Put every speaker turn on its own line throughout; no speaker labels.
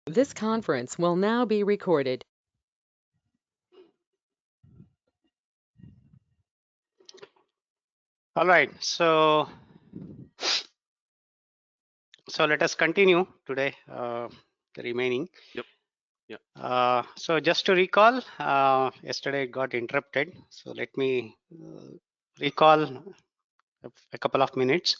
This conference will now be recorded.
All right, so let us continue today, the remaining.
Yep.
So just to recall, yesterday it got interrupted. So let me recall a couple of minutes.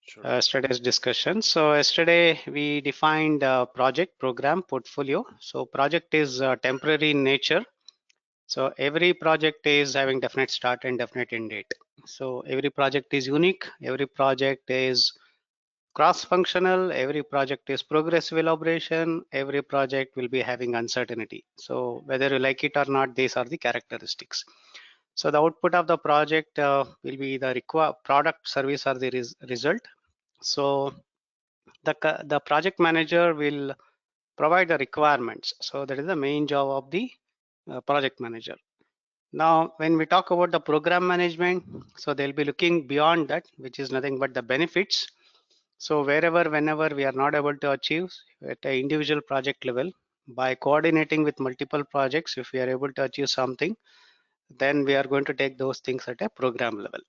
Sure.
Yesterday's discussion. So yesterday we defined project, program, portfolio. So project is temporary in nature. So every project is having definite start and definite end date. So every project is unique. Every project is cross-functional. Every project is progressive elaboration. Every project will be having uncertainty. So whether you like it or not, these are the characteristics. So the output of the project will be the product, service, or the result. So the project manager will provide the requirements. So that is the main job of the project manager. Now, when we talk about the program management, so they'll be looking beyond that, which is nothing but the benefits. So wherever, whenever we are not able to achieve at an individual project level, by coordinating with multiple projects, if we are able to achieve something, then we are going to take those things at a program level.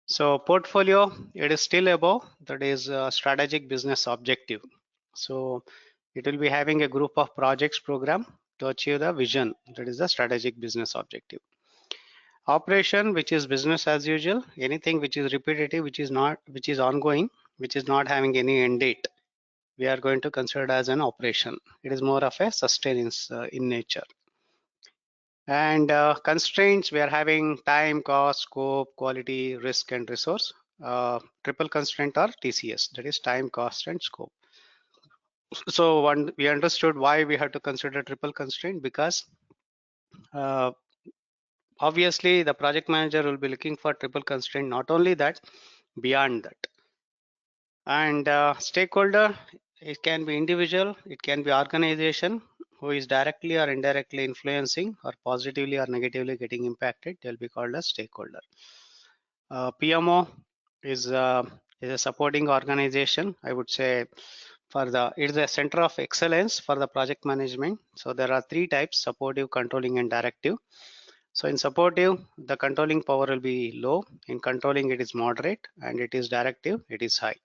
So portfolio, it is still above, that is a strategic business objective. So it will be having a group of projects program to achieve the vision, that is the strategic business objective. Operation, which is business as usual, anything which is repetitive, which is ongoing, which is not having any end date, we are going to consider as an operation. It is more of a sustenance in nature. And constraints, we are having time, cost, scope, quality, risk, and resource. Triple constraint or TCS, that is time, cost, and scope. So we understood why we had to consider triple constraint, because uh, obviously the project manager will be looking for triple constraint, not only that, beyond that. And stakeholder, it can be individual, it can be organization who is directly or indirectly influencing or positively or negatively getting impacted. They'll be called as stakeholder. PMO is a supporting organization, I would say. It is a center of excellence for the project management. So there are three types: supportive, controlling, and directive. So in supportive, the controlling power will be low. In controlling, it is moderate, and it is directive, it is high.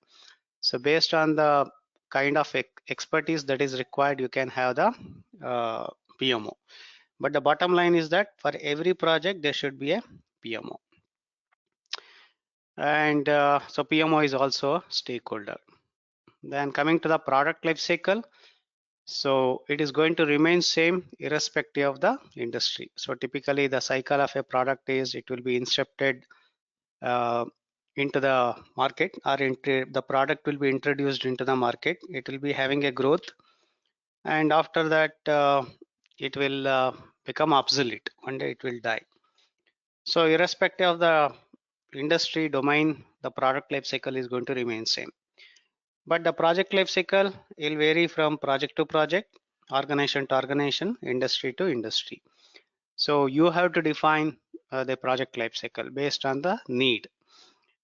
So based on the kind of expertise that is required, you can have the PMO. But the bottom line is that for every project, there should be a PMO. And so PMO is also a stakeholder. Then coming to the product life cycle, so it is going to remain same irrespective of the industry. So typically the cycle of a product is it will be incepted into the market, or the product will be introduced into the market. It will be having a growth, and after that it will become obsolete. One day it will die. So irrespective of the industry domain, the product life cycle is going to remain same. But the project life cycle will vary from project to project, organization to organization, industry to industry. So you have to define the project life cycle based on the need.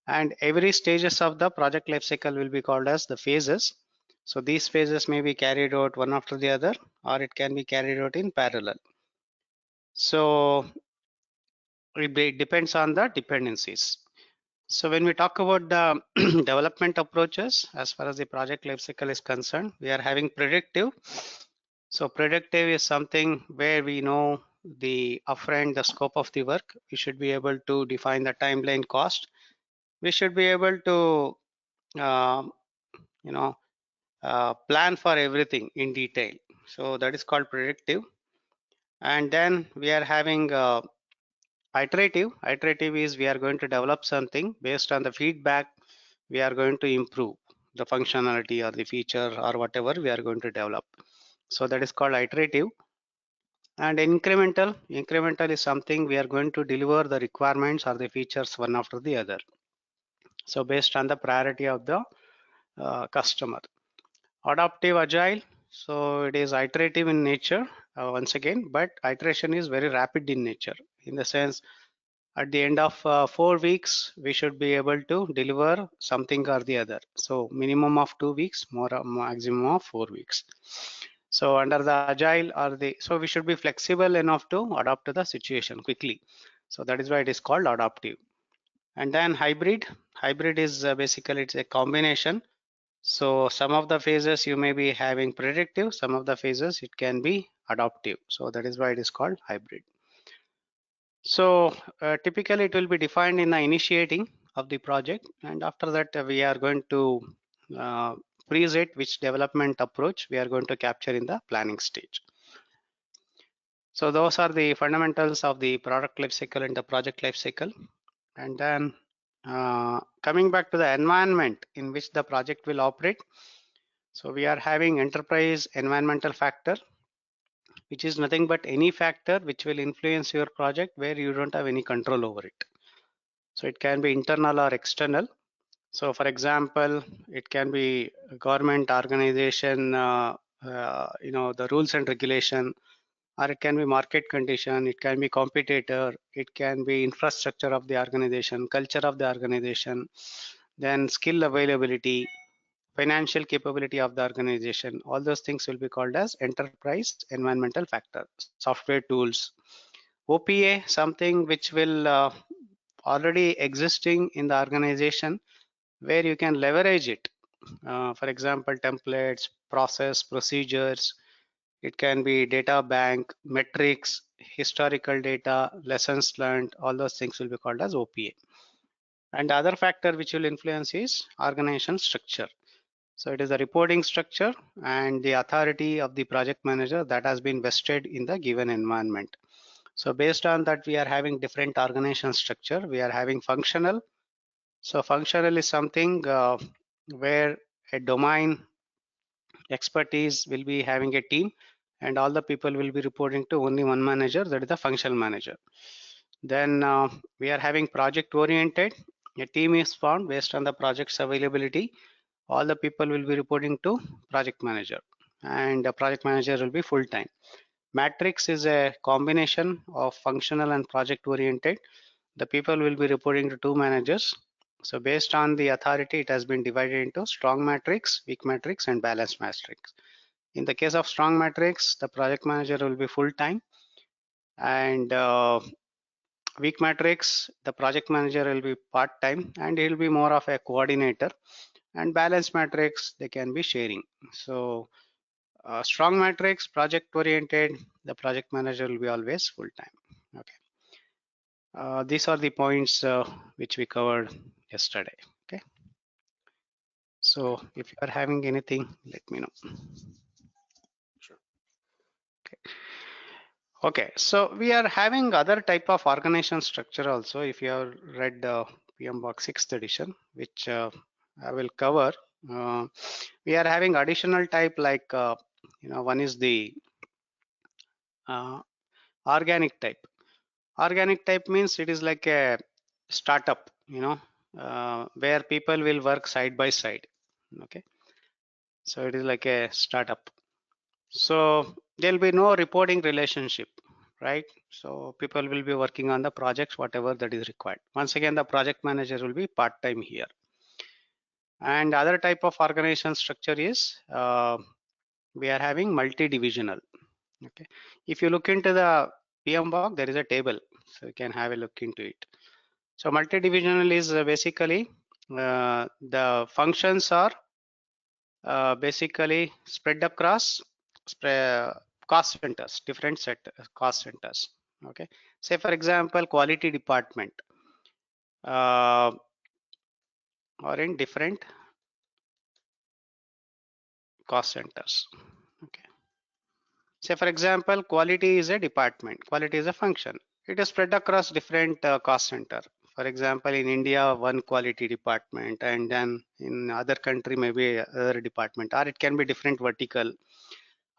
And every stages of the project life cycle will be called as the phases. So these phases may be carried out one after the other, or it can be carried out in parallel. So it depends on the dependencies. So when we talk about the development approaches, as far as the project lifecycle is concerned, we are having predictive. So predictive is something where we know the upfront, the scope of the work. We should be able to define the timeline, cost. We should be able to, uh, you know, plan for everything in detail. So that is called predictive. And then we are having iterative. Iterative is we are going to develop something based on the feedback. We are going to improve the functionality or the feature or whatever we are going to develop. So that is called iterative. And incremental is something we are going to deliver the requirements or the features one after the other. So based on the priority of the customer. Adaptive agile, so it is iterative in nature once again, but iteration is very rapid in nature, in the sense at the end of 4 weeks, we should be able to deliver something or the other. So minimum of 2 weeks, maximum of 4 weeks. So under the agile so we should be flexible enough to adapt to the situation quickly. So that is why it is called adaptive. And then hybrid is basically it's a combination. So some of the phases you may be having predictive, some of the phases it can be adaptive. So that is why it is called hybrid. So typically it will be defined in the initiating of the project, and after that we are going to preset which development approach we are going to capture in the planning stage. So those are the fundamentals of the product lifecycle and the project lifecycle. And then coming back to the environment in which the project will operate. So we are having enterprise environmental factor, which is nothing but any factor which will influence your project where you don't have any control over it. So it can be internal or external. So for example, it can be a government organization, the rules and regulation, or it can be market condition, it can be competitor, it can be infrastructure of the organization, culture of the organization, then skill availability, financial capability of the organization. All those things will be called as enterprise environmental factor. Software tools, OPA, something which will already existing in the organization where you can leverage it. For example, templates, process, procedures. It can be data bank, metrics, historical data, lessons learned. All those things will be called as OPA. And the other factor which will influence is organization structure. So it is the reporting structure and the authority of the project manager that has been vested in the given environment. So based on that, we are having different organization structure. We are having functional. So functional is something where a domain expertise will be having a team and all the people will be reporting to only one manager, that is the functional manager. Then we are having project oriented. A team is formed based on the project's availability. All the people will be reporting to project manager, and the project manager will be full-time. Matrix is a combination of functional and project oriented. The people will be reporting to two managers. So based on the authority, it has been divided into strong matrix, weak matrix, and balanced matrix. In the case of strong matrix, the project manager will be full-time, and weak matrix, the project manager will be part-time, and he will be more of a coordinator. And balanced matrix, they can be sharing. So strong matrix, project oriented, the project manager will be always full-time. Okay. These are the points which we covered yesterday. Okay. So if you are having anything, let me know. Sure. Okay. Okay, so we are having other type of organization structure also. If you have read PMBOK 6th edition, which I will cover, we are having additional type like, one is the organic type. Organic type means it is like a startup, where people will work side by side. Okay, so it is like a startup. So there will be no reporting relationship, right? So people will be working on the projects, whatever that is required. Once again, the project manager will be part-time here. And other type of organization structure is we are having multi-divisional. Okay, if you look into the PMBOK, there is a table, so you can have a look into it. So multi-divisional is basically the functions are basically spread across cost centers, different cost centers. Okay, say for example, quality department or in different cost centers. Okay, say for example, quality is a department, quality is a function. It is spread across different cost center. For example, in India, one quality department, and then in other country, maybe other department, or it can be different vertical,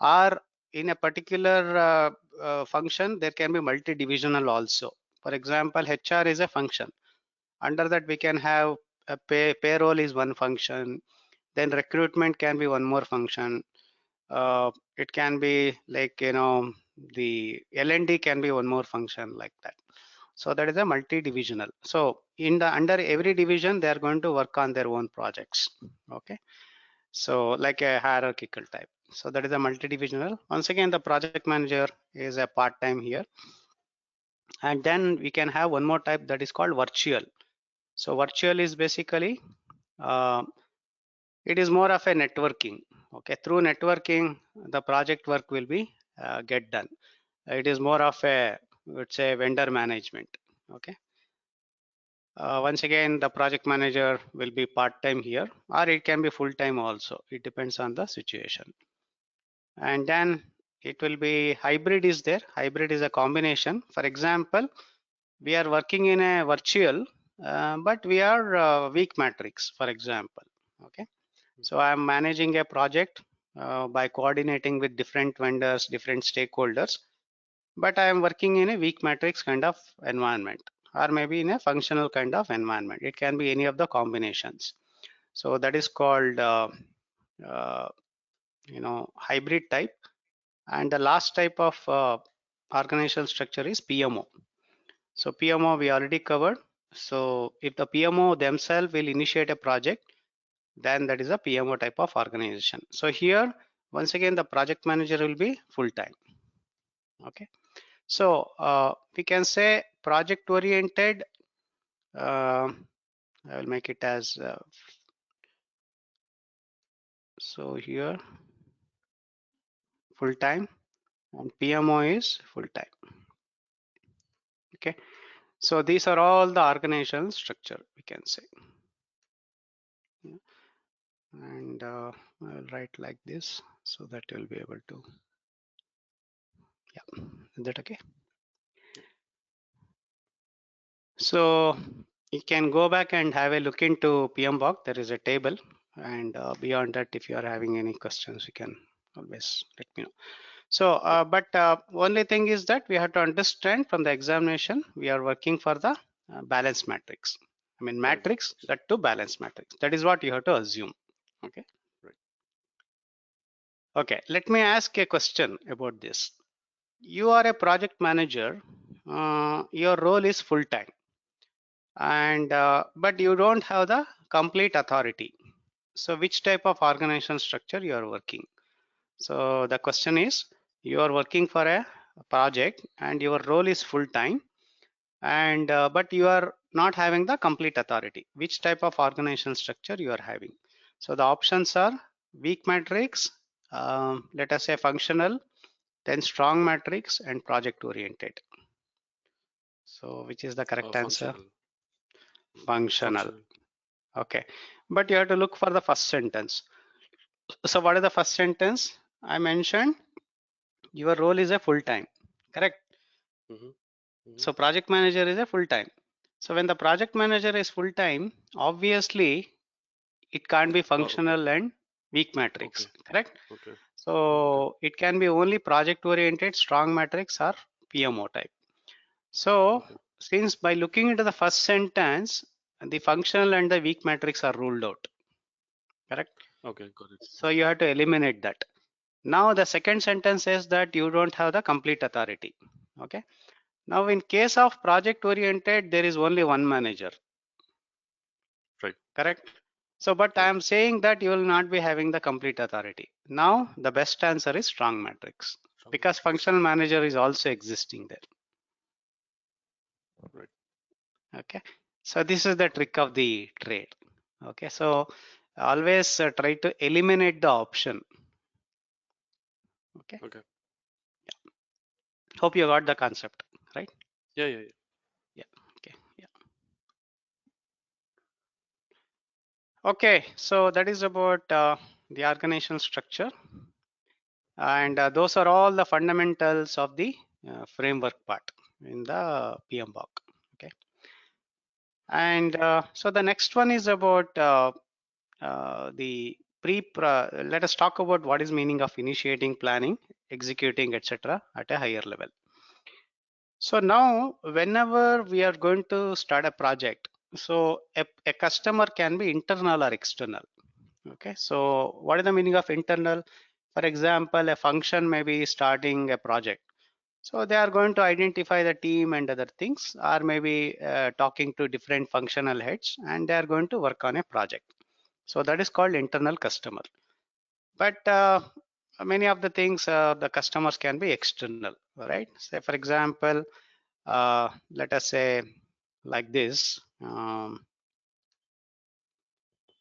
or in a particular function, there can be multi-divisional also. For example, HR is a function. Under that, we can have a payroll is one function. Then recruitment can be one more function. It can be like, the L&D can be one more function like that. So that is a multi-divisional. So in the under every division, they are going to work on their own projects. Okay. So like a hierarchical type. So that is a multi-divisional. Once again, the project manager is a part-time here. And then we can have one more type that is called virtual. So virtual is basically, it is more of a networking. Okay, through networking, the project work will be get done. It is more of a, let's say, vendor management. Okay. Once again, the project manager will be part-time here, or it can be full-time also. It depends on the situation. And then it will be hybrid is there. Hybrid is a combination. For example, we are working in a virtual, but we are weak matrix, for example. Okay. So I'm managing a project by coordinating with different vendors, different stakeholders, but I am working in a weak matrix kind of environment, or maybe in a functional kind of environment. It can be any of the combinations. So that is called, uh, hybrid type. And the last type of organizational structure is PMO. So PMO we already covered. So if the PMO themselves will initiate a project, then that is a PMO type of organization. So here, once again, the project manager will be full-time. Okay. So we can say project oriented. I will make it as so here full-time, and PMO is full-time. Okay. So these are all the organizational structure, we can say. And I'll write like this so that you'll be able to, yeah, is that okay? So you can go back and have a look into PMBOK. There is a table, and beyond that, if you are having any questions, you can always let me know. So, but only thing is that we have to understand from the examination, we are working for the balance matrix. I mean, matrix that to balance matrix. That is what you have to assume. Okay.
Right.
Okay. Let me ask a question about this. You are a project manager. Your role is full time, and but you don't have the complete authority. So, which type of organizational structure you are working? So the question is, you are working for a project and your role is full time, and but you are not having the complete authority. Which type of organizational structure you are having? So the options are weak matrix, let us say functional, then strong matrix, and project oriented. So which is the correct answer? Functional. Okay, but you have to look for the first sentence. So what is the first sentence? I mentioned your role is a full time, correct? So project manager is a full time. So when the project manager is full time, obviously it can't be functional and weak matrix, correct?
Okay.
So it can be only project oriented, strong matrix, or PMO type. So since by looking into the first sentence, the functional and the weak matrix are ruled out, correct?
Okay, got it.
So you have to eliminate that. Now the second sentence says that you don't have the complete authority. Okay. Now in case of project oriented, there is only one manager.
Right.
Correct. So, but I am saying that you will not be having the complete authority. Now the best answer is strong matrix, because functional manager is also existing there.
Right.
Okay. So this is the trick of the trade. Okay. So always try to eliminate the option. Okay.
Okay.
Yeah. Hope you got the concept, right?
Yeah.
Yeah. Okay. Yeah. Okay. So that is about the organizational structure, and those are all the fundamentals of the framework part in the PMBOK. Okay. And so the next one is about the let us talk about what is meaning of initiating, planning, executing, etc. at a higher level. So now whenever we are going to start a project, so a customer can be internal or external. Okay, so what is the meaning of internal? For example, a function may be starting a project. So they are going to identify the team and other things, or maybe talking to different functional heads, and they are going to work on a project. So that is called internal customer. But many of the things, the customers can be external, right? Say for example, let us say like this.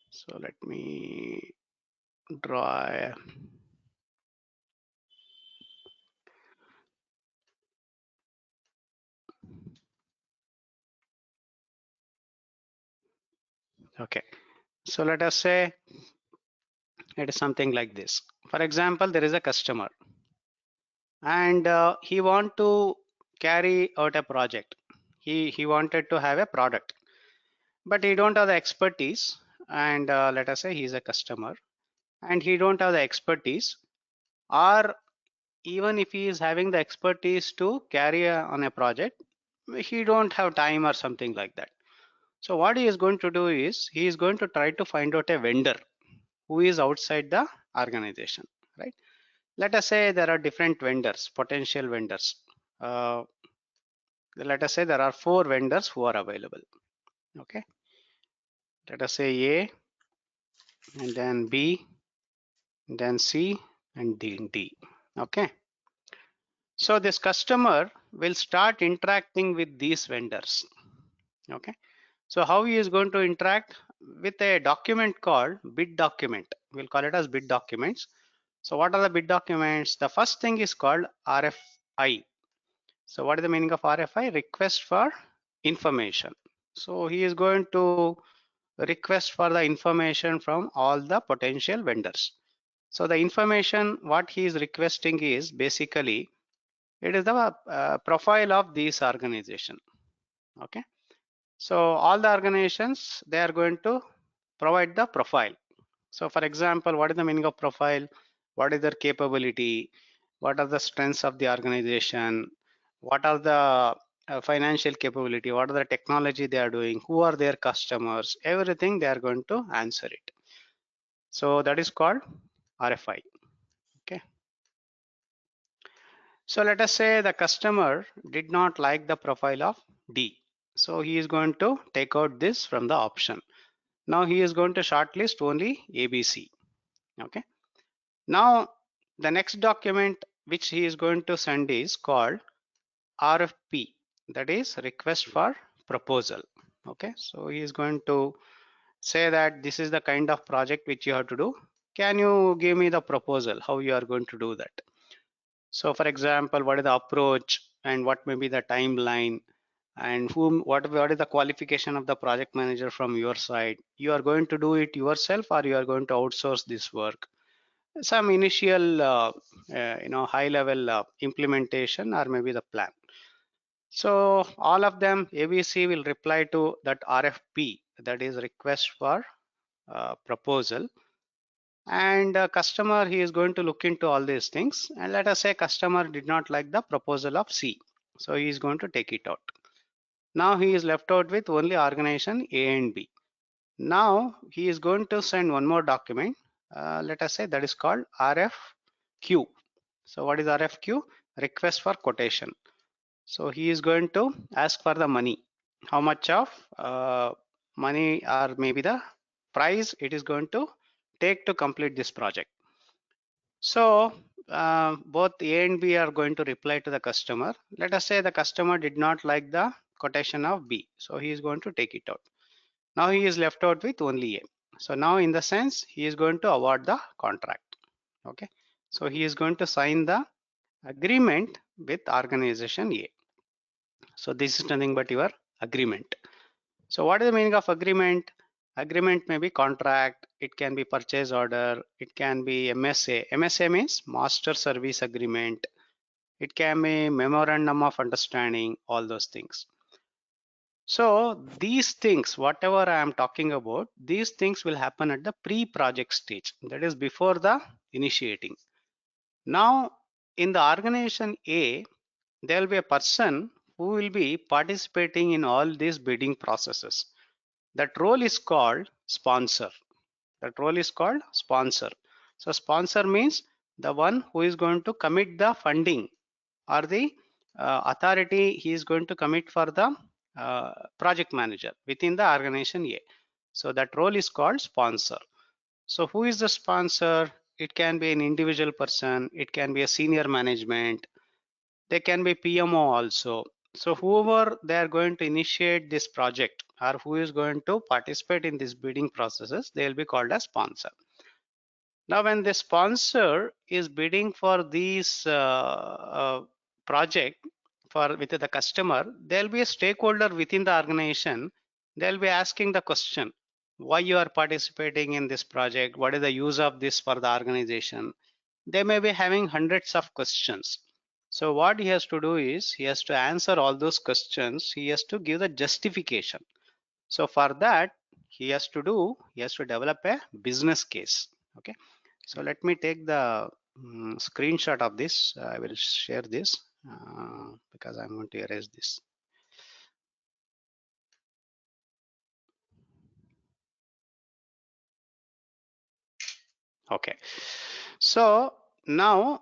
So let me draw okay. So let us say it is something like this. For example, there is a customer and he want to carry out a project. He wanted to have a product, but he don't have the expertise. And let us say he's a customer and he don't have the expertise, or even if he is having the expertise to carry on a project, he don't have time or something like that. So what he is going to do is he is going to try to find out a vendor who is outside the organization, right? Let us say there are different vendors, potential vendors. Let us say there are 4 vendors who are available. Okay, let us say A, and then B, and then C, and D. Okay, so this customer will start interacting with these vendors. Okay, so how he is going to interact with a document called bid document. We'll call it as bid documents. So what are the bid documents? The first thing is called RFI. So what is the meaning of RFI? Request for information. So he is going to request for the information from all the potential vendors. So the information what he is requesting is basically it is the profile of this organization. Okay, so all the organizations they are going to provide the profile. So for example, what is the meaning of profile? What is their capability? What are the strengths of the organization? What are the financial capability? What are the technology they are doing? Who are their customers? Everything they are going to answer it. So that is called RFI. Okay. So let us say the customer did not like the profile of D. So he is going to take out this from the option. Now he is going to shortlist only ABC. Okay. Now the next document which he is going to send is called RFP, that is request for proposal. Okay, so he is going to say that this is the kind of project which you have to do. Can you give me the proposal how you are going to do that? So for example, what is the approach and what may be the timeline and what is the qualification of the project manager from your side? You are going to do it yourself or you are going to outsource this work? Some initial high level implementation or maybe the plan. So all of them ABC will reply to that RFP, that is request for proposal, and customer he is going to look into all these things, and let us say customer did not like the proposal of C, so he is going to take it out. Now he is left out with only organization A and B. Now he is going to send one more document, let us say that is called RFQ. So what is RFQ? Request for quotation. So he is going to ask for the money, how much of money or maybe the price it is going to take to complete this project. So both A and B are going to reply to the customer. Let us say the customer did not like the quotation of B, so he is going to take it out. Now he is left out with only A. So now in the sense he is going to award the contract. Okay, so he is going to sign the agreement with organization A. So this is nothing but your agreement. So what is the meaning of agreement? Agreement may be contract, it can be purchase order, it can be MSA. MSA means master service agreement. It can be memorandum of understanding, all those things. So these things, whatever I am talking about, these things will happen at the pre-project stage, that is before the initiating. Now in the organization A, there will be a person who will be participating in all these bidding processes. That role is called sponsor. That role is called sponsor. So sponsor means the one who is going to commit the funding or the authority he is going to commit for the project manager within the organization A. So that role is called sponsor. So who is the sponsor? It can be an individual person, it can be a senior management, they can be PMO also. So whoever they are going to initiate this project or who is going to participate in this bidding processes, they will be called as sponsor. Now when the sponsor is bidding for these project for with the customer, there will be a stakeholder within the organization. They'll be asking the question, why you are participating in this project, what is the use of this for the organization. They may be having hundreds of questions. So what he has to do is he has to answer all those questions, he has to give the justification. So for that he has to develop a business case. Okay, so let me take the screenshot of this. I will share this because I'm going to erase this. Okay, so now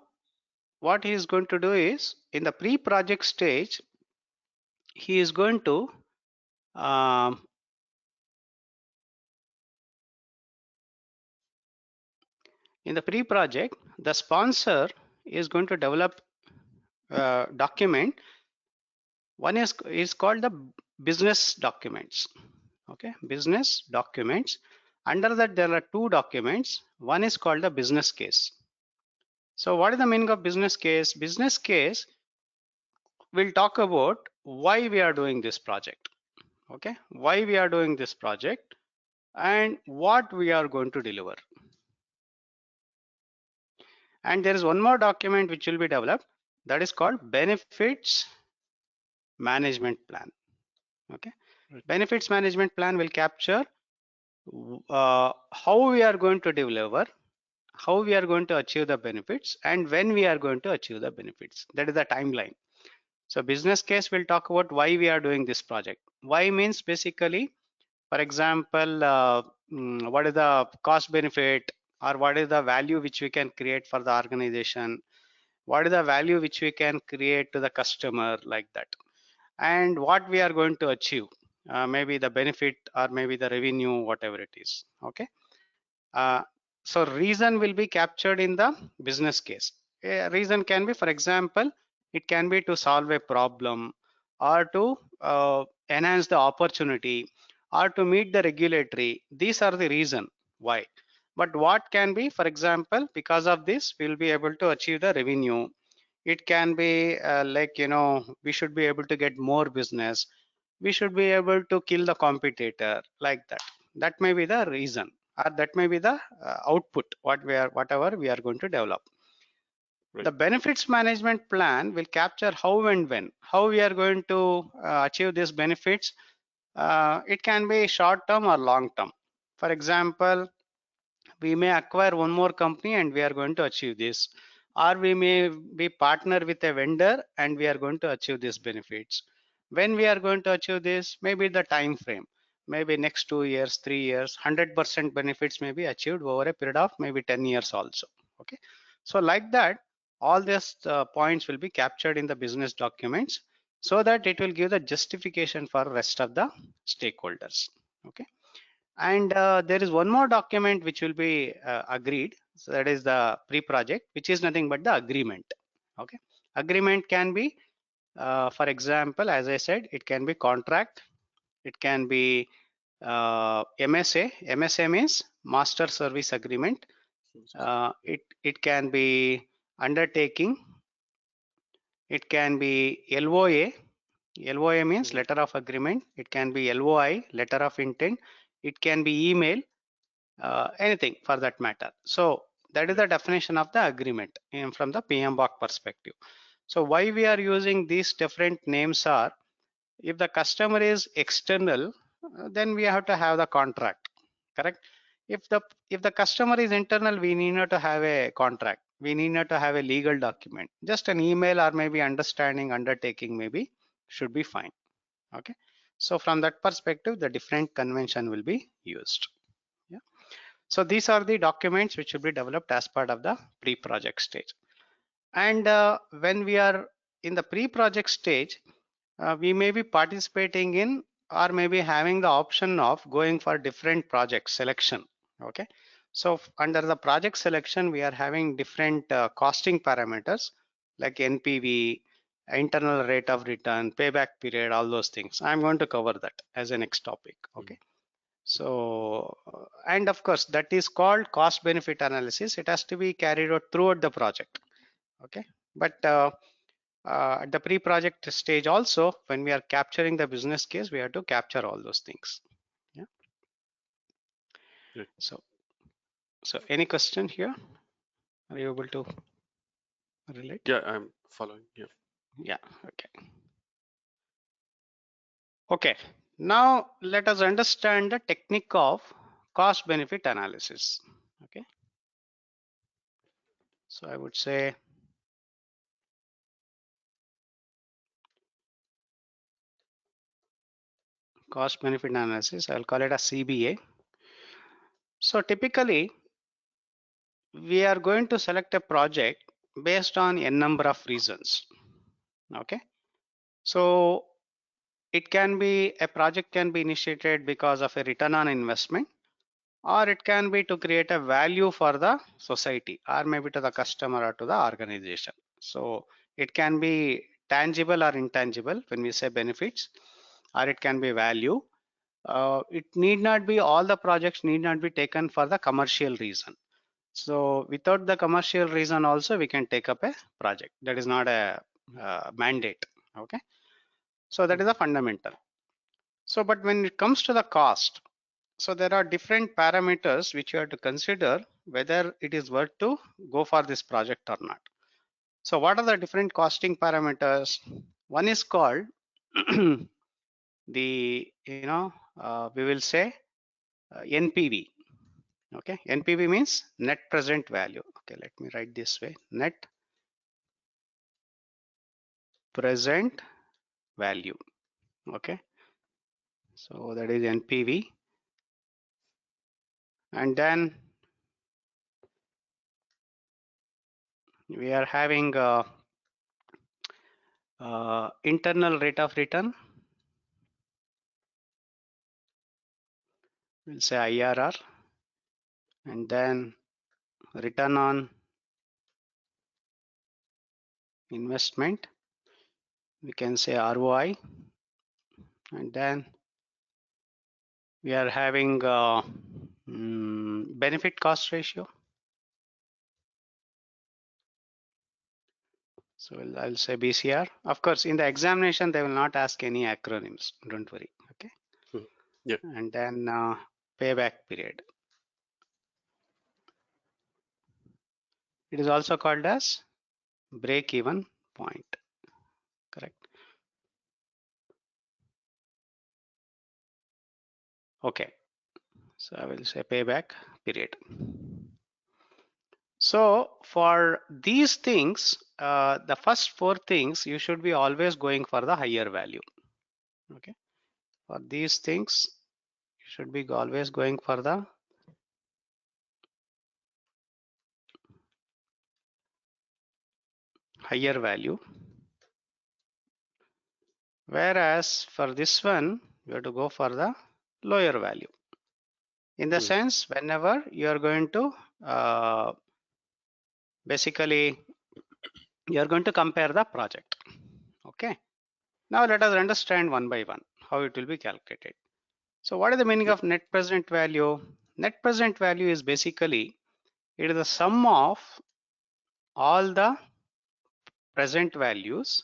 what he is going to do is in the pre-project stage, he is going to in the pre-project, the sponsor is going to develop a document. One is called the business documents. Okay, business documents. Under that there are two documents. One is called the business case. So what is the meaning of business case? Business case will talk about why we are doing this project. Okay, why we are doing this project and what we are going to deliver. And there is one more document which will be developed, that is called benefits management plan. Okay, benefits management plan will capture how we are going to deliver, how we are going to achieve the benefits, and when we are going to achieve the benefits. That is the timeline. So business case will talk about why we are doing this project. Why means basically, for example, what is the cost benefit, or what is the value which we can create for the organization, what is the value which we can create to the customer, like that, and what we are going to achieve, maybe the benefit or maybe the revenue, whatever it is. Okay, so reason will be captured in the business case. A reason can be, for example, it can be to solve a problem, or to enhance the opportunity, or to meet the regulatory. These are the reason why. But what can be, for example, because of this we'll be able to achieve the revenue. It can be like, we should be able to get more business, we should be able to kill the competitor, like that. That may be the reason, or that may be the output whatever we are going to develop. Right. The benefits management plan will capture how and when, how we are going to achieve these benefits. It can be short term or long term. For example, we may acquire one more company and we are going to achieve this, or we may be partner with a vendor and we are going to achieve these benefits. When we are going to achieve this, maybe the time frame, maybe next 2 years, 3 years, 100% benefits may be achieved over a period of maybe 10 years also. Okay, so like that, all these points will be captured in the business documents, so that it will give the justification for rest of the stakeholders. Okay, and there is one more document which will be agreed. So that is the pre-project, which is nothing but the agreement. Okay, agreement can be, for example, as I said, it can be contract, it can be MSA. MSA means master service agreement. It can be undertaking, it can be LOA. LOA means letter of agreement. It can be LOI, letter of intent. It can be email, anything for that matter. So that is the definition of the agreement from the PMBOK perspective. So why we are using these different names are, if the customer is external, then we have to have the contract, correct? If the customer is internal, we need not to have a contract, we need not to have a legal document. Just an email or maybe understanding, undertaking maybe should be fine. Okay, so from that perspective, the different convention will be used. Yeah, so these are the documents which will be developed as part of the pre-project stage. And when we are in the pre-project stage, we may be participating in or maybe having the option of going for different project selection. Okay, so under the project selection, we are having different costing parameters like NPV, internal rate of return, payback period, all those things. I'm going to cover that as a next topic. Okay. So, and of course, that is called cost benefit analysis. It has to be carried out throughout the project. Okay, but at the pre-project stage also, when we are capturing the business case, we have to capture all those things. Yeah.
Right.
So any question here? Are you able to relate?
Yeah, I'm following. Yeah.
Yeah. Okay. Okay. Now let us understand the technique of cost benefit analysis. Okay. So I would say cost benefit analysis, I'll call it a CBA. So typically we are going to select a project based on a number of reasons. Okay, so it can be a project can be initiated because of a return on investment, or it can be to create a value for the society, or maybe to the customer or to the organization. So it can be tangible or intangible when we say benefits, or it can be value. It need not be, all the projects need not be taken for the commercial reason. So without the commercial reason also we can take up a project. That is not a mandate. Okay, so that is a fundamental. So but when it comes to the cost, so there are different parameters which you have to consider whether it is worth to go for this project or not. So what are the different costing parameters? One is called the, we will say NPV. Okay, NPV means net present value. Okay, let me write this way: net present value. Okay, so that is NPV. And then we are having internal rate of return. We'll say IRR. And then return on investment, we can say ROI. And then we are having benefit cost ratio. So I'll say BCR. Of course, in the examination, they will not ask any acronyms. Don't worry. Okay.
Yeah.
And then payback period. It is also called as break-even point. Correct. Okay. So I will say payback period. So for these things, the first four things, you should be always going for the higher value. Okay. For these things, you should be always going for the higher value. Whereas for this one, you have to go for the lower value. In the sense, whenever you are going to basically, you are going to compare the project. Okay. Now let us understand one by one how it will be calculated. So what is the meaning of net present value? Net present value is basically, it is the sum of all the present values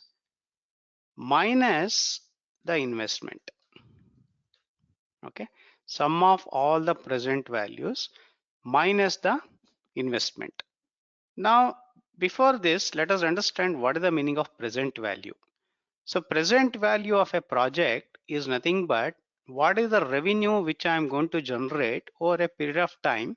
minus the investment. Okay, sum of all the present values minus the investment. Now before this, let us understand what is the meaning of present value. So present value of a project is nothing but what is the revenue which I am going to generate over a period of time,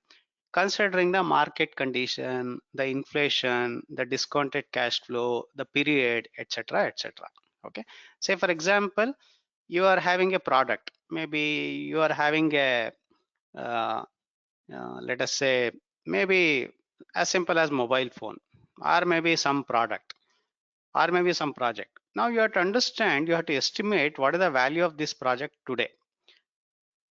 considering the market condition, the inflation, the discounted cash flow, the period, etc., etc. Okay, say for example, you are having a product, maybe you are having a let us say maybe as simple as mobile phone, or maybe some product, or maybe some project. Now you have to understand, you have to estimate what is the value of this project today.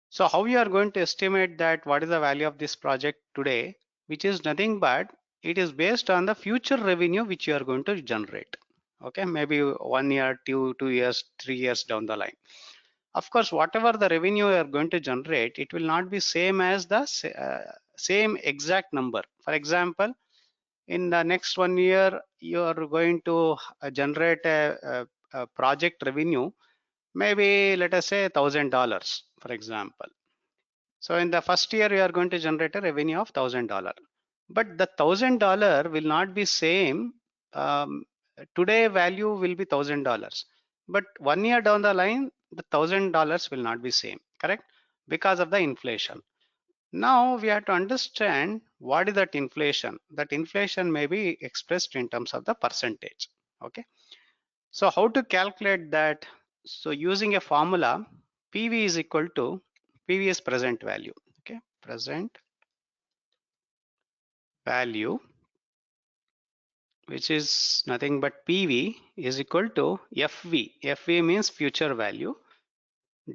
So how you are going to estimate that what is the value of this project today, which is nothing but it is based on the future revenue which you are going to generate. Okay, maybe 1 year, 2 years, 3 years down the line. Of course, whatever the revenue you are going to generate, it will not be same as the same exact number. For example, in the next 1 year, you are going to generate a project revenue, maybe let us say $1,000, for example. So in the first year, you are going to generate a revenue of $1,000, but the $1,000 will not be same. Today value will be $1,000, but 1 year down the line, the $1,000 will not be same, correct? Because of the inflation. Now we have to understand what is that inflation. That inflation may be expressed in terms of the percentage. Okay. So how to calculate that? So using a formula, PV is equal to PV is present value. Okay, present value, which is nothing but PV is equal to FV. FV means future value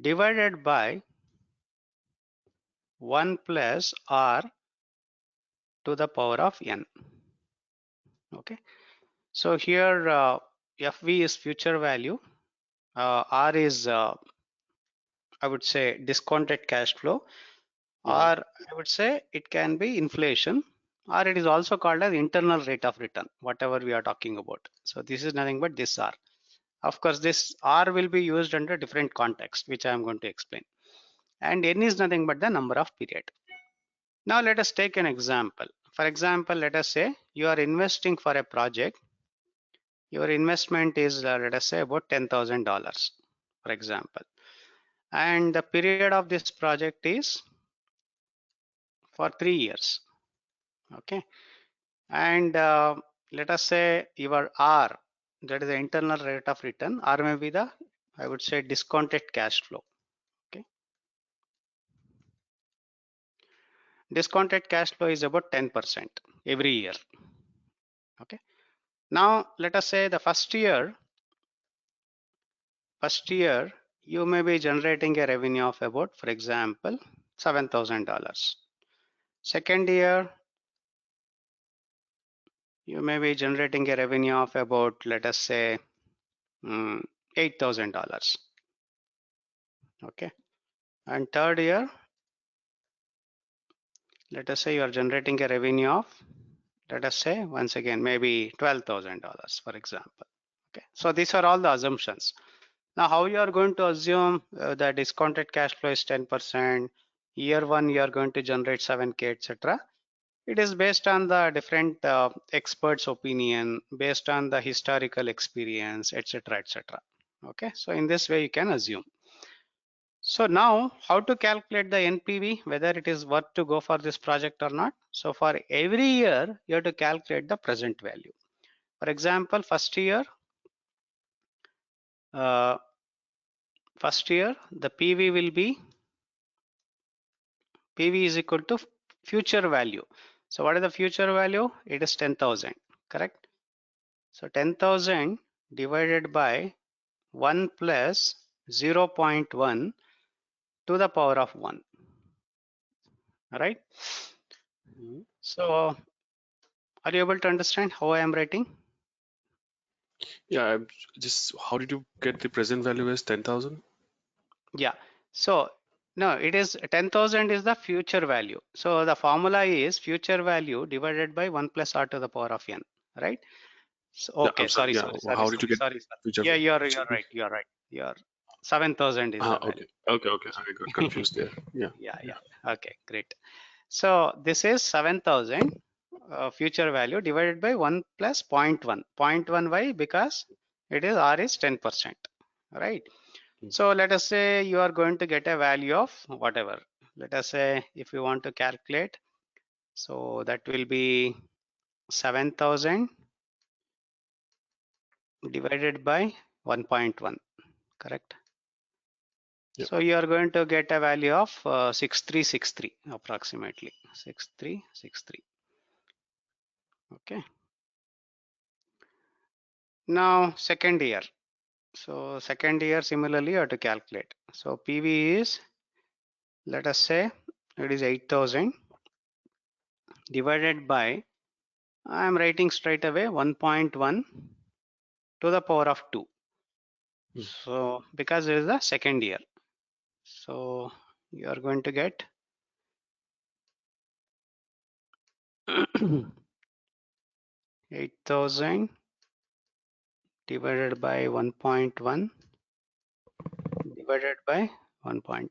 divided by 1 plus R to the power of N. Okay. So here FV is future value, R is I would say discounted cash flow, or I would say it can be inflation, or it is also called as internal rate of return, whatever we are talking about. So this is nothing but this R. Of course, this R will be used under different context, which I am going to explain. And N is nothing but the number of period. Now let us take an example. For example, let us say you are investing for a project. Your investment is let us say about $10,000, for example, and the period of this project is for 3 years. Okay, and let us say your R, that is the internal rate of return, or maybe the I would say discounted cash flow. Okay, discounted cash flow is about 10% every year. Okay, now let us say the first year you may be generating a revenue of about, for example, $7,000. Second year you may be generating a revenue of about, let us say, $8,000. Okay, and third year, let us say you are generating a revenue of, let us say once again maybe $12,000, for example. Okay, so these are all the assumptions. Now how you are going to assume the discounted cash flow is 10%, year one you are going to generate 7K, etc. It is based on the different experts' opinion, based on the historical experience, etc., etc. Okay, so in this way you can assume. So now how to calculate the NPV, whether it is worth to go for this project or not. So for every year you have to calculate the present value. For example, first year the PV will be, PV is equal to future value. So what is the future value? It is 10,000, correct? So 10,000 divided by 1 plus 0.1 to the power of 1. Right? So are you able to understand how I am writing?
Yeah, I'm just, how did you get the present value as 10,000?
Yeah, so no, it is 10,000 is the future value. So the formula is future value divided by 1 plus R to the power of N, right? So,
Yeah,
okay,
I'm sorry. Yeah, how did you get
sorry.
future
Yeah,
value?
you're right. You're right. You're 7,000 is the value.
Okay. I got confused there. Yeah.
Yeah. Okay, great. So this is 7,000 future value divided by 1 plus 0.1. 0.1 why? Because it is R is 10%, right? So let us say you are going to get a value of whatever. Let us say if you want to calculate, so that will be 7,000 divided by 1.1, correct?
Yep.
So you are going to get a value of 6363 approximately 6363. Okay. Now second year. So second year similarly you have to calculate. So PV is, let us say it is 8,000 divided by, I am writing straight away 1.1 to the power of 2. So because it is the second year, so you are going to get 8,000 divided by 1.1 divided by 1.1.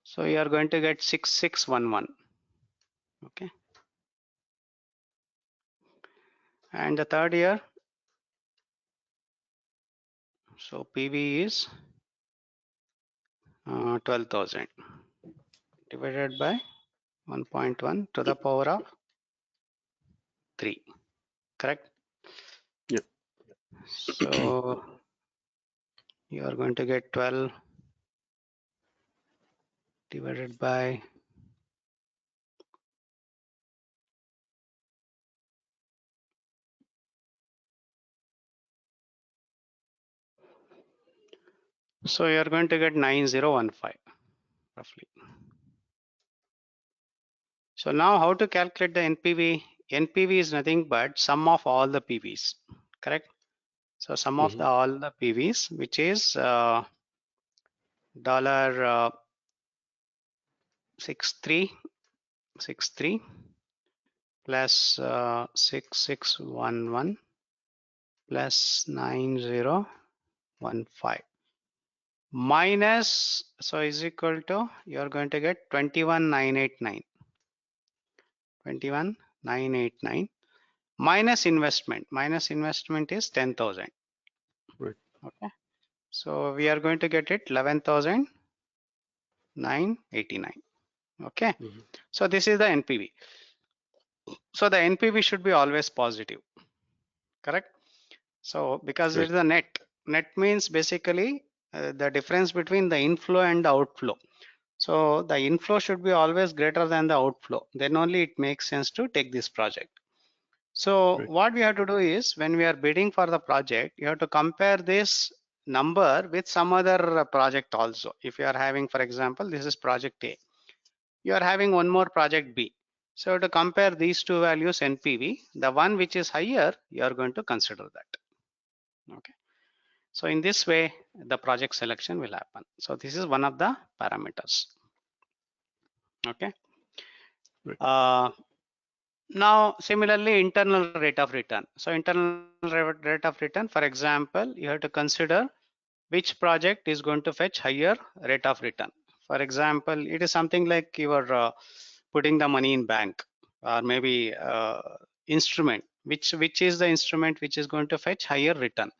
So you are going to get 6611. Okay. And the third year, so PV is 12,000 divided by 1.1 to the power of 3. Correct?
Yeah.
So you are going to get 12 divided by, so you are going to get 9015 roughly. So now how to calculate the NPV? NPV is nothing but sum of all the PVs, correct? So sum of all the PVs, which is dollar 6363 plus 6611 plus 9015 minus, so is equal to, you are going to get 21,989. 21,989 minus investment. Minus investment is 10,000.
Right.
Okay. So we are going to get it 11,989. Okay. So this is the NPV. So the NPV should be always positive. Correct. So because it is the net. Net means basically the difference between the inflow and the outflow. So the inflow should be always greater than the outflow. Then only it makes sense to take this project. So what we have to do is, when we are bidding for the project, you have to compare this number with some other project also. If you are having, for example, this is project A, you are having one more project B. So to compare these two values NPV, the one which is higher, you are going to consider that. Okay. So in this way, the project selection will happen. So this is one of the parameters. Okay. Now similarly, internal rate of return. So internal rate of return, for example, you have to consider which project is going to fetch higher rate of return. For example, it is something like you are putting the money in bank, or maybe instrument. Which is the instrument which is going to fetch higher return,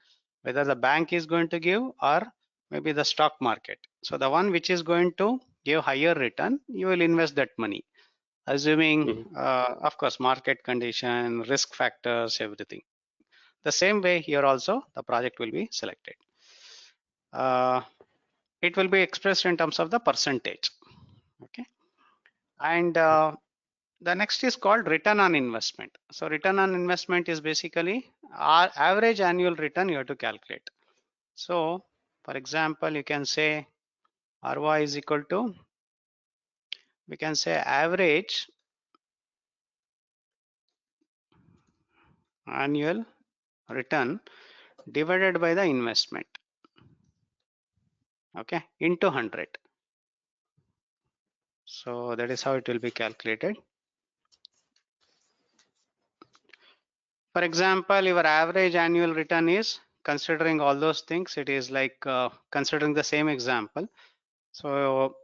whether the bank is going to give or maybe the stock market. So the one which is going to give higher return, you will invest that money, assuming of course market condition, risk factors, everything. The same way here also the project will be selected. It will be expressed in terms of the percentage. Okay. And the next is called return on investment. So return on investment is basically our average annual return you have to calculate. So for example, you can say ROI is equal to, we can say average annual return divided by the investment, okay, into 100. So that is how it will be calculated. For example, your average annual return is, considering all those things, it is like considering the same example. So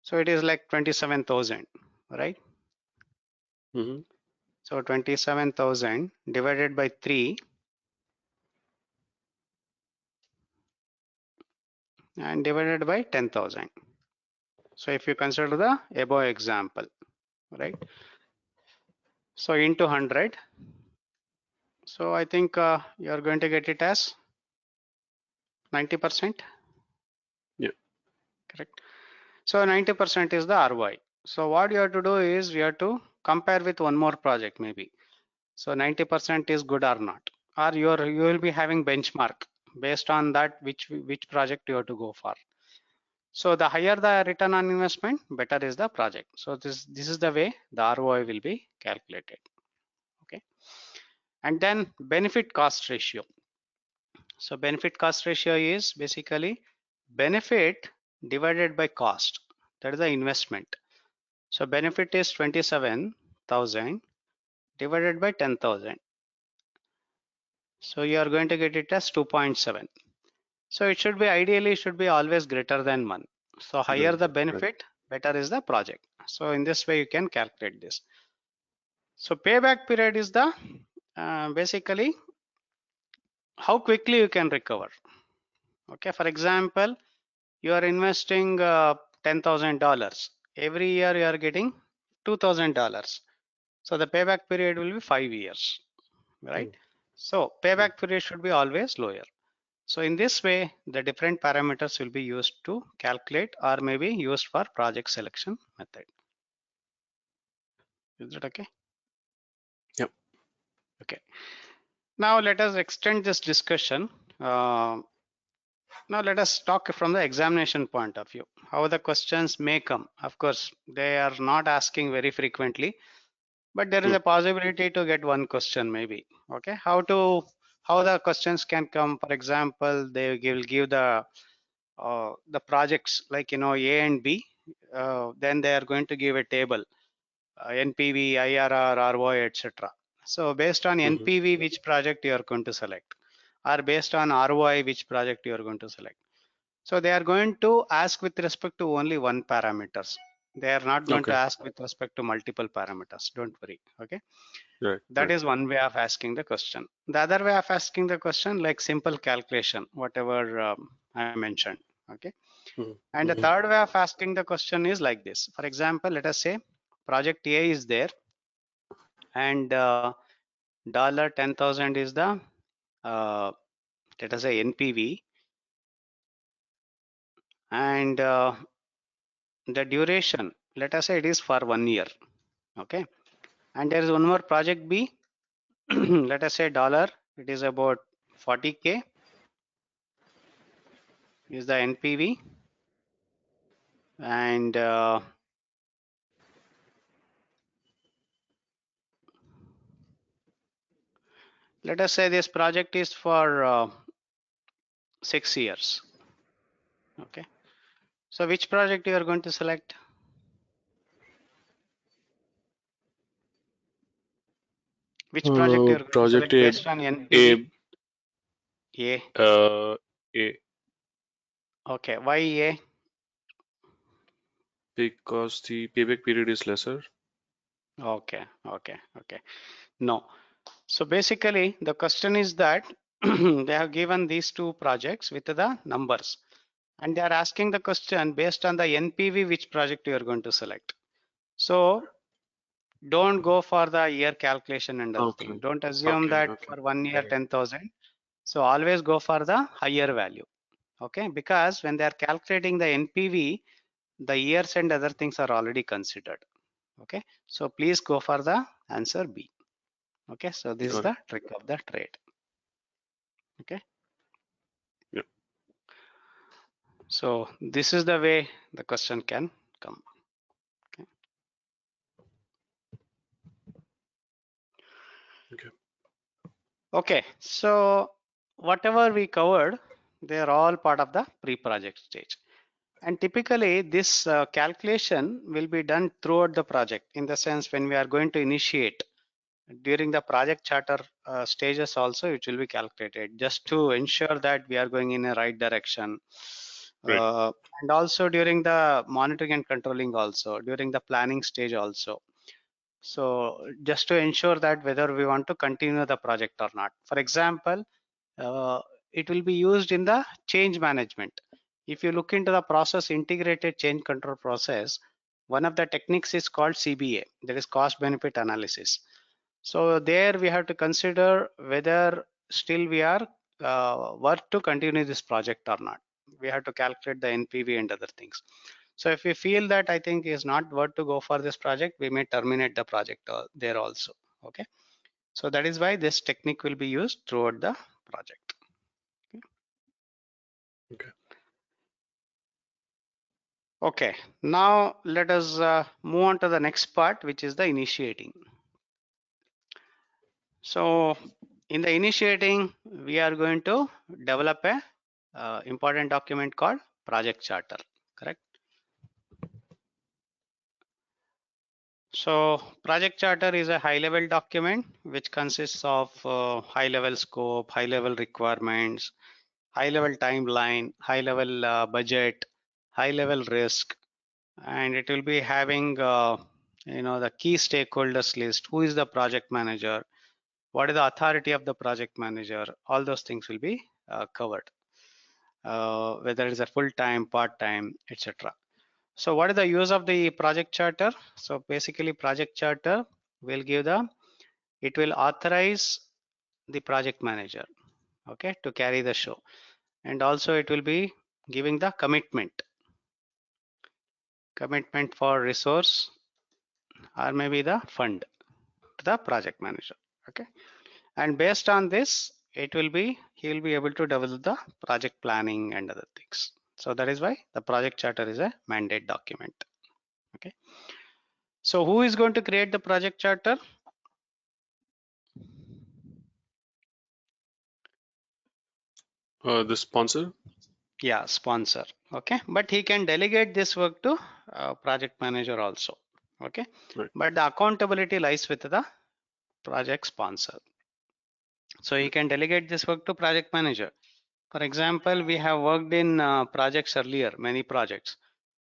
so it is like 27,000, right? So 27,000 divided by 3 and divided by 10,000. So if you consider the above example, right? So into 100. So I think you are going to get it as 90%.
Yeah.
Correct. So 90% is the ROI. So what you have to do is, you have to compare with one more project maybe. So 90% is good or not, or you will be having benchmark based on that which project you have to go for. So the higher the return on investment, better is the project. So this is the way the ROI will be calculated. Okay, and then benefit cost ratio. So benefit cost ratio is basically benefit divided by cost. That is the investment. So benefit is 27,000 divided by 10,000. So you are going to get it as 2.7. So it should be ideally should be always greater than 1. So higher the benefit, better is the project. So in this way you can calculate this. So payback period is the basically how quickly you can recover. Okay, for example, you are investing $10,000. Every year you are getting $2,000. So the payback period will be 5 years, right? So payback period should be always lower. So in this way, the different parameters will be used to calculate or maybe used for project selection method. Is that okay?
Yep.
Okay. Now let us extend this discussion. Now let us talk from the examination point of view. How the questions may come. Of course, they are not asking very frequently, but there is a possibility to get one question maybe. Okay. How the questions can come. For example, they will give the projects like A and B. Then they are going to give a table, NPV, IRR, ROI, etc. So based on NPV, which project you are going to select, or based on ROI, which project you are going to select. So they are going to ask with respect to only one parameters. They are not going to ask with respect to multiple parameters. Don't worry. Okay.
Right.
That is one way of asking the question. The other way of asking the question, like simple calculation, whatever I mentioned. Okay. And the third way of asking the question is like this. For example, let us say project A is there, and $10,000 is the let us say NPV, and the duration, let us say it is for 1 year. Okay, and there is one more project B. Let us say dollar, it is about 40K is the NPV, and let us say this project is for 6 years. Okay, so which project you are going to select? Which project you are going to select based on NPV? A.
A.
Okay, why A?
Because the payback period is lesser.
Okay. No. So basically the question is that they have given these two projects with the numbers, and they are asking the question based on the NPV which project you are going to select. So don't go for the year calculation and other thing. Don't assume that for 1 year 10,000. So always go for the higher value. Okay, because when they are calculating the NPV, the years and other things are already considered. Okay, so please go for the answer B. Okay, so this is the trick of the trade. Okay.
Yep.
So this is the way the question can come. Okay. Okay, so whatever we covered, they are all part of the pre-project stage. And typically this calculation will be done throughout the project, in the sense when we are going to initiate during the project charter stages also, it will be calculated just to ensure that we are going in a right direction. And also during the monitoring and controlling, also during the planning stage also. So just to ensure that whether we want to continue the project or not. For example, it will be used in the change management. If you look into the process integrated change control process, one of the techniques is called CBA, that is cost benefit analysis. So there we have to consider whether still we are worth to continue this project or not. We have to calculate the NPV and other things. So if we feel that I think is not worth to go for this project, we may terminate the project there also. Okay. So that is why this technique will be used throughout the project.
Okay.
Okay, now let us move on to the next part, which is the initiating. So in the initiating, we are going to develop a important document called project charter, correct? So project charter is a high level document which consists of high level scope, high level requirements, high level timeline, high level budget, high level risk, and it will be having the key stakeholders list, who is the project manager, what is the authority of the project manager, all those things will be covered, whether it is a full-time, part-time, etc. So what is the use of the project charter? So basically project charter will give it will authorize the project manager, okay, to carry the show, and also it will be giving the commitment for resource or maybe the fund to the project manager, okay. And based on this, he will be able to develop the project planning and other things. So that is why the project charter is a mandate document, okay. So who is going to create the project charter?
The sponsor?
Yeah, sponsor, okay, but he can delegate this work to project manager also, okay.
Right.
But the accountability lies with the project sponsor. So he can delegate this work to project manager. For example, we have worked in projects earlier, many projects.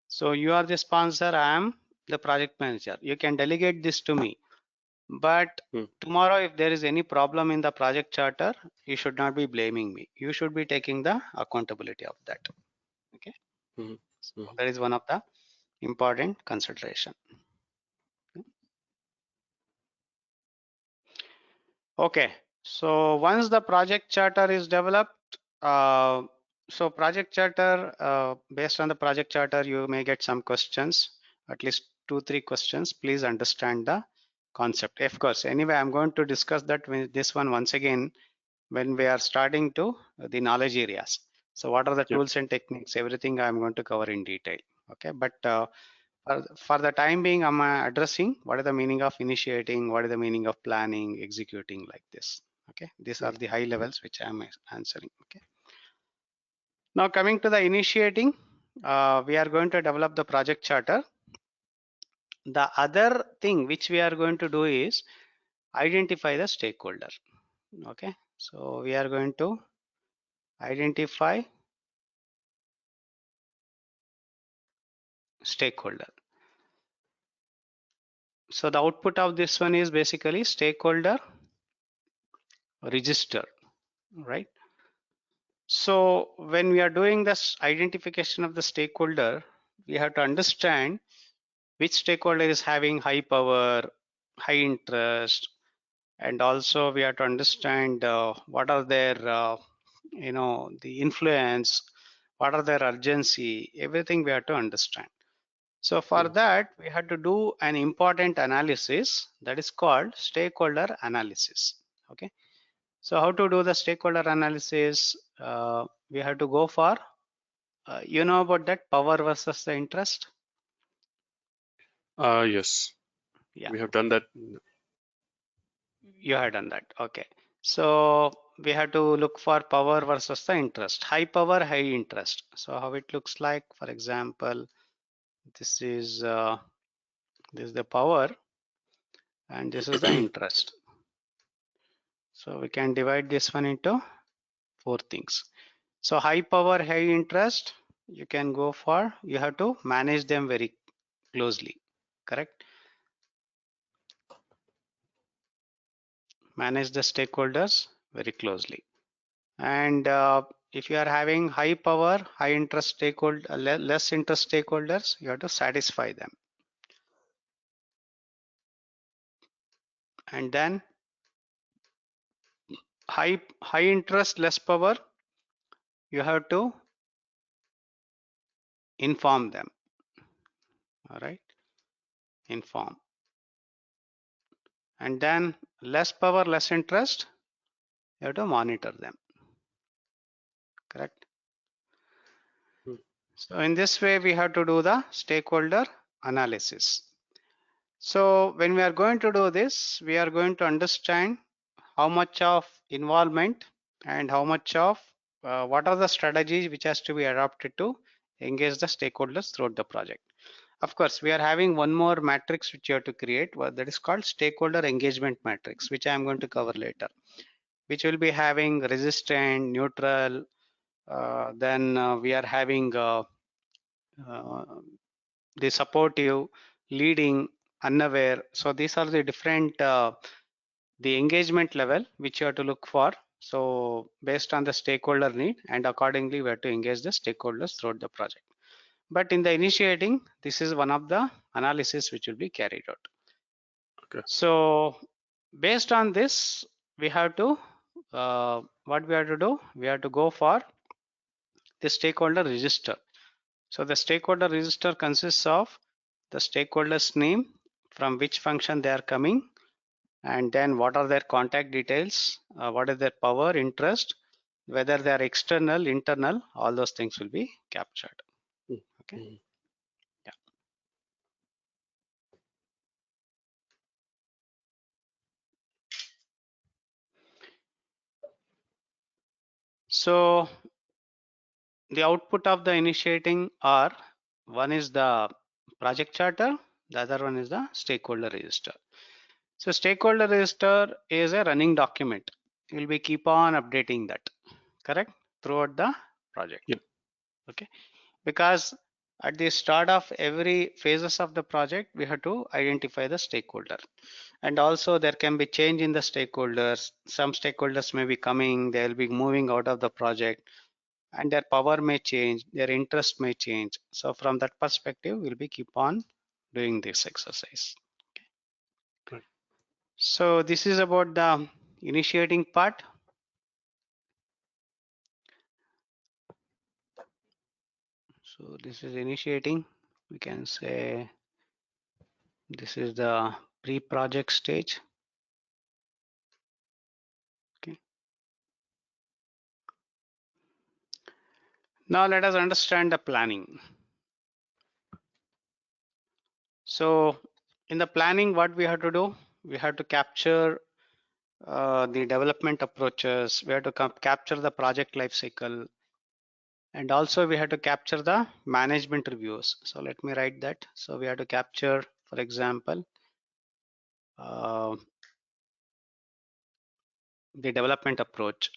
So you are the sponsor, I am the project manager. You can delegate this to me. But tomorrow, if there is any problem in the project charter, you should not be blaming me. You should be taking the accountability of that. Okay. So that is one of the important consideration. Okay. So once the project charter is developed, so project charter, based on the project charter, you may get some questions, at least 2-3 questions. Please understand the concept. Of course, anyway, I'm going to discuss that with this one once again when we are starting to the knowledge areas. So what are the tools and techniques? Everything I'm going to cover in detail. Okay, but for the time being, I'm addressing what is the meaning of initiating, what is the meaning of planning, executing, like this. Okay, these are the high levels which I'm answering. Okay. Now coming to the initiating, we are going to develop the project charter. The other thing which we are going to do is identify the stakeholder. Okay, so we are going to identify stakeholder. So the output of this one is basically stakeholder register, right? So when we are doing this identification of the stakeholder, we have to understand which stakeholder is having high power, high interest, and also we have to understand what are their, the influence, what are their urgency, everything we have to understand. So for that, we have to do an important analysis that is called stakeholder analysis. Okay. So how to do the stakeholder analysis? We have to go for, you know about that power versus the interest?
Yes.
Yeah.
We have done that.
You have done that. Okay. So we have to look for power versus the interest. High power, high interest. So how it looks like, for example, this is the power and this is the interest. So we can divide this one into 4 things. So high power, high interest, you can go for, you have to manage them very closely, correct? Manage the stakeholders very closely. And if you are having high power, high interest stakeholder, less interest stakeholders, you have to satisfy them. And then high interest, less power, you have to inform them. all right, inform. And then less power, less interest, you have to monitor them, correct?
Hmm.
So in this way, we have to do the stakeholder analysis. So when we are going to do this, we are going to understand how much of involvement and how much of what are the strategies which has to be adopted to engage the stakeholders throughout the project. Of course, we are having one more matrix which you have to create, that is called stakeholder engagement matrix, which I am going to cover later, which will be having resistant, neutral, then we are having uh, the supportive, leading, unaware. So these are the different the engagement level which you have to look for. So based on the stakeholder need, and accordingly we have to engage the stakeholders throughout the project. But in the initiating, this is one of the analysis which will be carried out.
Okay.
So based on this, we have to what we have to do, we have to go for the stakeholder register. So the stakeholder register consists of the stakeholder's name, from which function they are coming, and then what are their contact details, what is their power, interest, whether they are external, internal, all those things will be captured. Okay.
Mhm.
Yeah. So the output of the initiating are, one is the project charter, the other one is the stakeholder register. So stakeholder register is a running document. You will be keep on updating that, correct, throughout the project.
Yeah.
Okay, because at the start of every phases of the project, we have to identify the stakeholder. And also there can be change in the stakeholders. Some stakeholders may be coming, they will be moving out of the project, and their power may change, their interest may change. So from that perspective, we'll be keep on doing this exercise.
Right.
So this is about the initiating part. So this is initiating. We can say this is the pre-project stage. Okay. Now let us understand the planning. So in the planning, what we have to do, we have to capture the development approaches. We have to capture the project life cycle, and also we have to capture the management reviews. So let me write that. So we have to capture, for example, the development approach.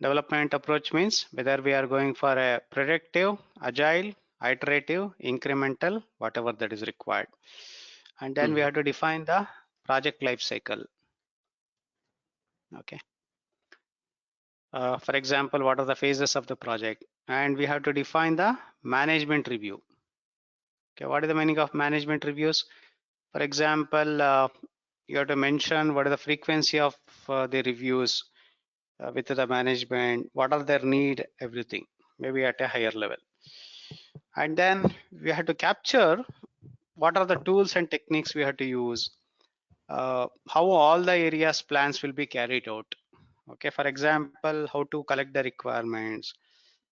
Development approach means whether we are going for a predictive, agile, iterative, incremental, whatever that is required. And then we have to define the project life cycle. Okay. For example, what are the phases of the project? And we have to define the management review. Okay, what is the meaning of management reviews? For example, you have to mention what is the frequency of the reviews with the management, what are their need, everything, maybe at a higher level. And then we have to capture what are the tools and techniques we have to use, how all the areas plans will be carried out. Okay, for example, how to collect the requirements,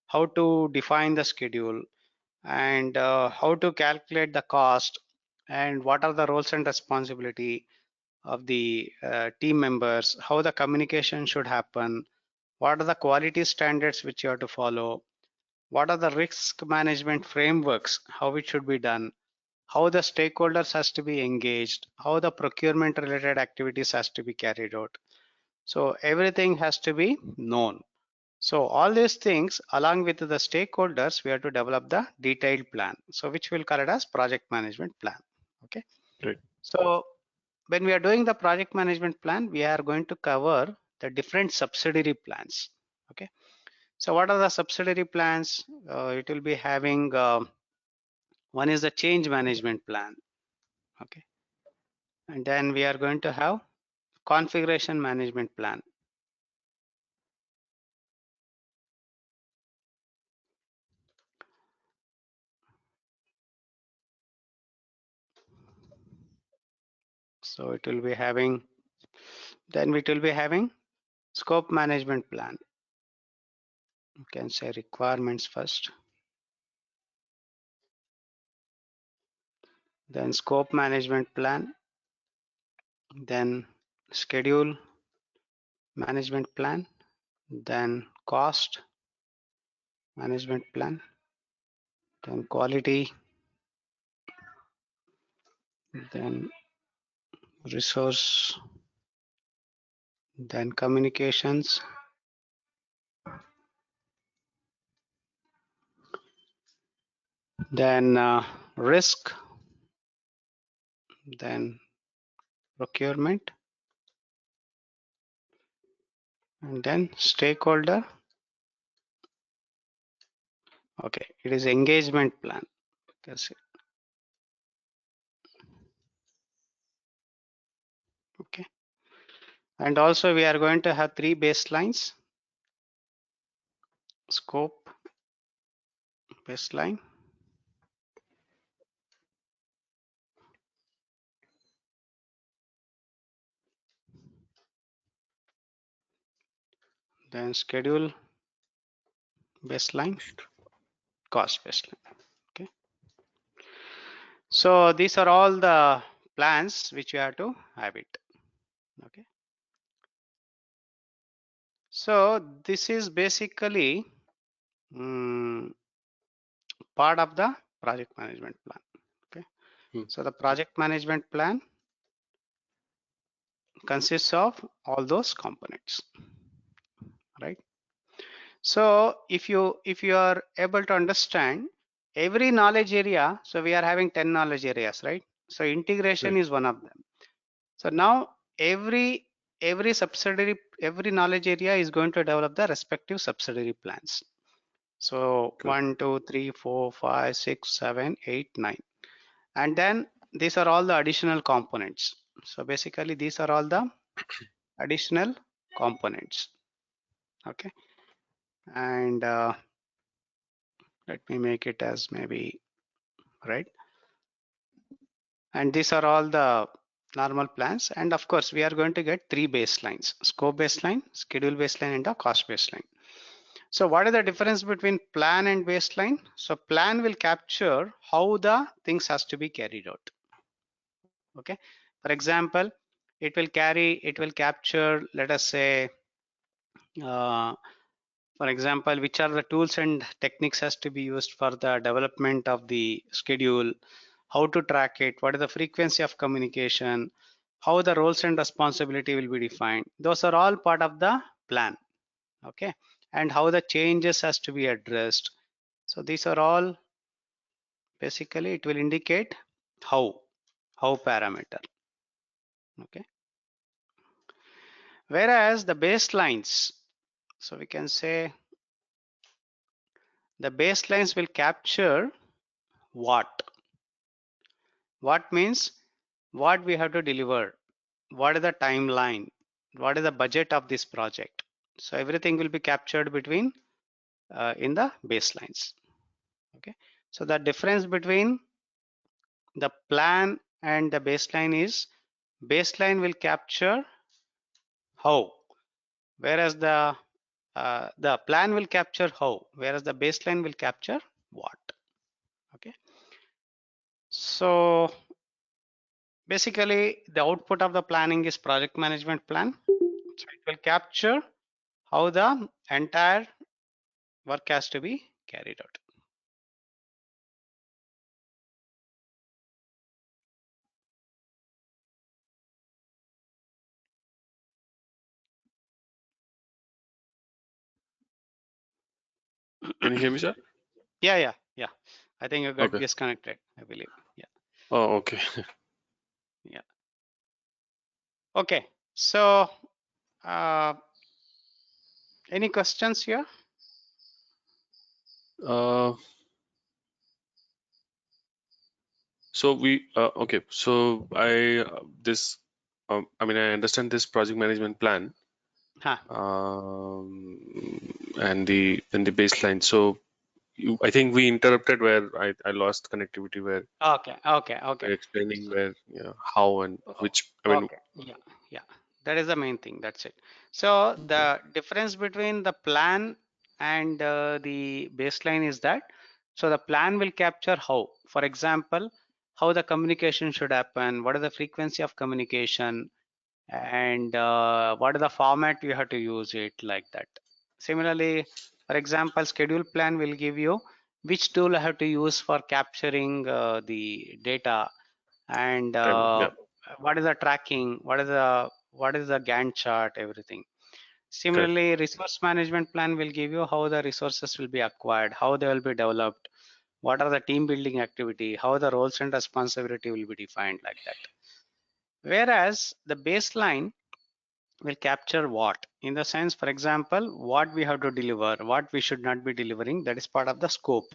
how to define the schedule, and how to calculate the cost, and what are the roles and responsibility of the team members, how the communication should happen, what are the quality standards which you have to follow, what are the risk management frameworks, how it should be done, how the stakeholders has to be engaged, how the procurement related activities has to be carried out. So everything has to be known. So all these things along with the stakeholders, we have to develop the detailed plan. So which will call it as project management plan. Okay.
Right.
So when we are doing the project management plan, we are going to cover the different subsidiary plans. Okay. So what are the subsidiary plans? It will be having one is the change management plan. Okay. And then we are going to have configuration management plan. So it will be having, then it will be having scope management plan. You can say requirements first, then scope management plan, then schedule management plan, then cost management plan, then quality, then resource, then communications, then risk, then procurement, and then stakeholder. Okay, it is engagement plan. Okay, and also we are going to have 3 baselines: scope baseline, then schedule baseline, cost baseline. Okay, so these are all the plans which you have to have it. Okay, so this is basically part of the project management plan. Okay, so the project management plan consists of all those components, right? So if you are able to understand every knowledge area, so we are having 10 knowledge areas, right? So integration is one of them. So now every subsidiary, every knowledge area is going to develop the respective subsidiary plans. So 1, 2, 3, 4, 5, 6, 7, 8, 9, and then these are all the additional components. So basically these are all the additional components. Okay, and let me make it as maybe right, and these are all the normal plans, and of course we are going to get 3 baselines: scope baseline, schedule baseline, and the cost baseline. So what is the difference between plan and baseline? So plan will capture how the things has to be carried out. Okay, for example, it will capture, let us say, for example, which are the tools and techniques has to be used for the development of the schedule, how to track it, what is the frequency of communication, how the roles and responsibility will be defined. Those are all part of the plan. Okay, and how the changes has to be addressed. So these are all basically, it will indicate how parameter. Okay, whereas the baselines, so we can say the baselines will capture what means what we have to deliver, what is the timeline, what is the budget of this project. So everything will be captured between in the baselines. Okay, so the difference between the plan and the baseline is baseline will capture how, whereas the plan will capture how, whereas the baseline will capture what. Okay, so basically the output of the planning is project management plan. So it will capture how the entire work has to be carried out.
Can you hear me, sir?
Yeah. I think you got
Okay.
disconnected, I believe. Yeah.
Oh, okay.
Yeah. Okay. So, any questions here?
So we okay. So I this I mean I understand this project management plan
Huh.
and the baseline. So I think we interrupted where I lost connectivity where
Okay, okay, okay.
we're explaining where, how and which, I mean,
Okay, yeah, yeah. That is the main thing. That's it. So the difference between the plan and the baseline is that, so the plan will capture how, for example, how the communication should happen, what is the frequency of communication, and what is the format you have to use it, like that. Similarly, for example, schedule plan will give you which tool I have to use for capturing the data, and
yeah,
what is the tracking, what is the Gantt chart, everything.
correct.
Similarly, resource management plan will give you how the resources will be acquired, how they will be developed, what are the team building activity, how the roles and responsibility will be defined, like that. Whereas the baseline will capture what, in the sense, for example, what we have to deliver, what we should not be delivering, that is part of the scope.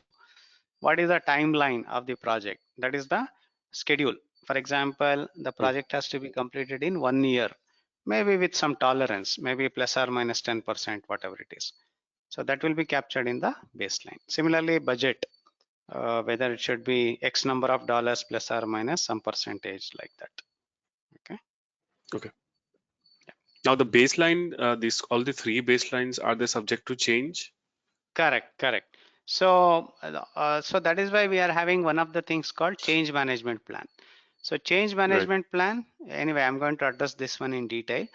What is the timeline of the project, that is the schedule. For example, the
Mm,
project has to be completed in 1 year, maybe with some tolerance, maybe plus or minus 10%, whatever it is. So that will be captured in the baseline. Similarly, budget, whether it should be X number of dollars plus or minus some percentage, like that. Okay.
okay. Now the baseline, all the three baselines, are they subject to change?
Correct, correct. So, so that is why we are having one of the things called change management plan. So change
Right,
management plan, anyway, I'm going to address this one in detail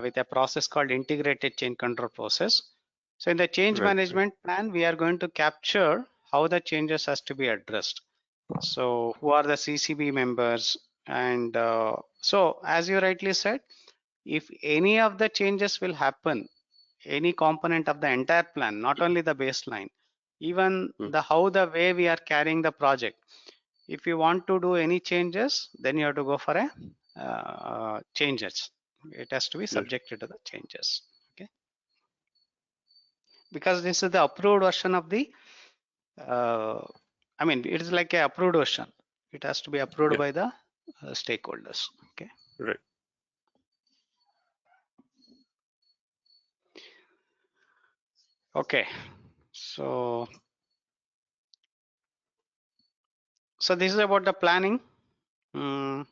with a process called integrated change control process. So in the change
right, right.
management plan, we are going to capture how the changes has to be addressed. So who are the CCB members? And so as you rightly said, if any of the changes will happen, any component of the entire plan, not only the baseline, even
Mm,
the how the way we are carrying the project. If you want to do any changes, then you have to go for a changes. It has to be
yes,
subjected to the changes. Okay, because this is the approved version of the. I mean, it is like a approved version. It has to be approved
yeah,
by the stakeholders. Okay.
right.
Okay. So, so this is about the planning. Mm.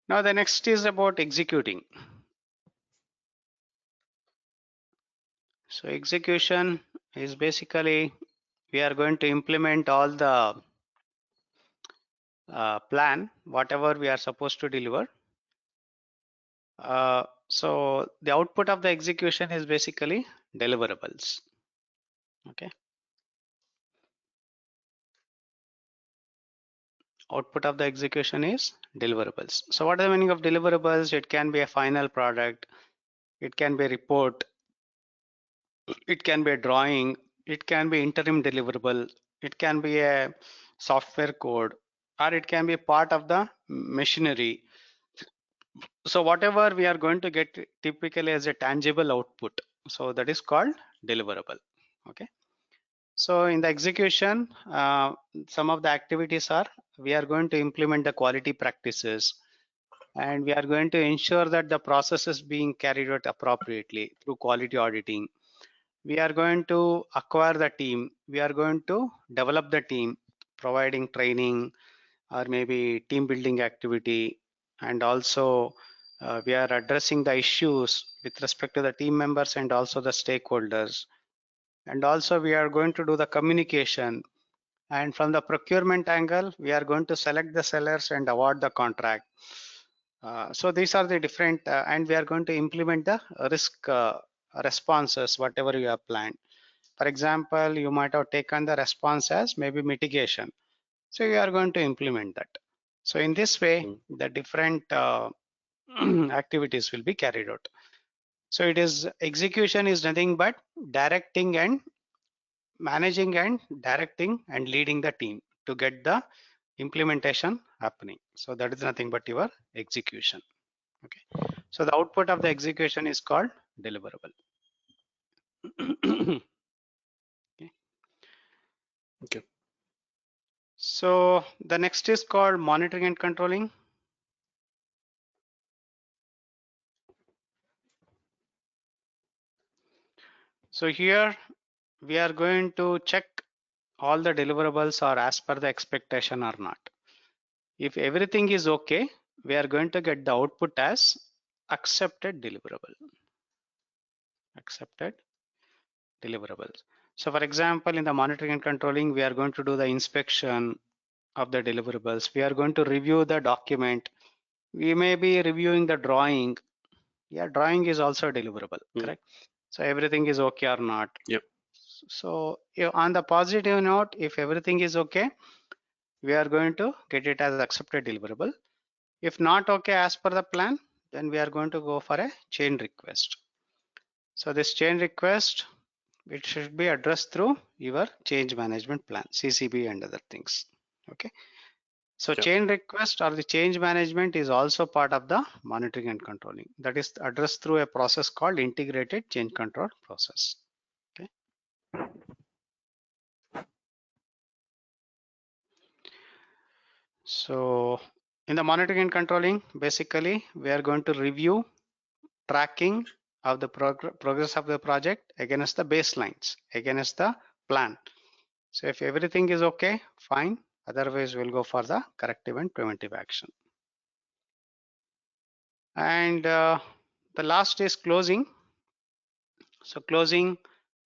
Now the next is about executing. So execution is basically we are going to implement all the plan, whatever we are supposed to deliver. So the output of the execution is basically deliverables. Okay. Output of the execution is deliverables. So what is the meaning of deliverables? It can be a final product. It can be a report. It can be a drawing. It can be interim deliverable. It can be a software code, or it can be part of the machinery. So whatever we are going to get typically as a tangible output, so that is called deliverable. Okay. So in the execution, some of the activities are we are going to implement the quality practices, and we are going to ensure that the process is being carried out appropriately through quality auditing. We are going to acquire the team. We are going to develop the team, providing training or maybe team building activity, and also we are addressing the issues with respect to the team members and also the stakeholders. And also we are going to do the communication, and from the procurement angle we are going to select the sellers and award the contract. So these are the different and we are going to implement the risk responses whatever you have planned. For example, you might have taken the response as maybe mitigation, so you are going to implement that. So in this way,
Mm,
the different activities will be carried out. So it is execution is nothing but directing and managing and directing and leading the team to get the implementation happening. So that is nothing but your execution. Okay. So the output of the execution is called deliverable. Okay.
okay.
So the next is called monitoring and controlling. So here we are going to check all the deliverables are as per the expectation or not. If everything is okay, we are going to get the output as accepted deliverable. Accepted deliverables. So for example, in the monitoring and controlling, we are going to do the inspection of the deliverables. We are going to review the document. We may be reviewing the drawing. Yeah, drawing is also a deliverable, correct? So everything is okay or not.
Yep.
So on the positive note, if everything is okay, we are going to get it as accepted deliverable. If not okay as per the plan, then we are going to go for a change request. So this change request, it should be addressed through your change management plan, CCB and other things. Okay. So
Yeah.
change request or the change management is also part of the monitoring and controlling. That is addressed through a process called integrated change control process. Okay. So in the monitoring and controlling, basically we are going to review tracking of the progress of the project against the baselines, against the plan. So if everything is okay, fine. Otherwise, we'll go for the corrective and preventive action. And the last is closing. So closing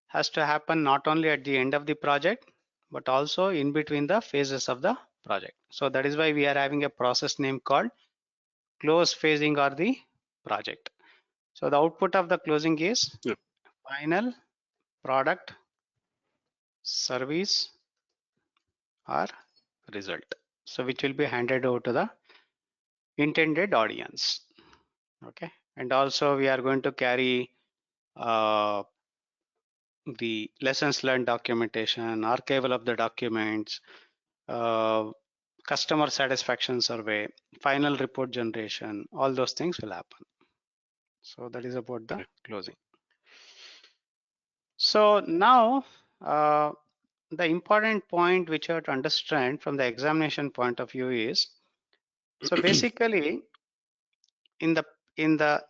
has to happen not only at the end of the project, but also in between the phases of the project. So that is why we are having a process name called close phasing or the project. So the output of the closing is final product, service, or result. So which will be handed over to the intended audience. Okay. And also we are going to carry the lessons learned documentation, archival of the documents, customer satisfaction survey, final report generation, all those things will happen. So that is about the closing. So now the important point which you have to understand from the examination point of view is, so basically in the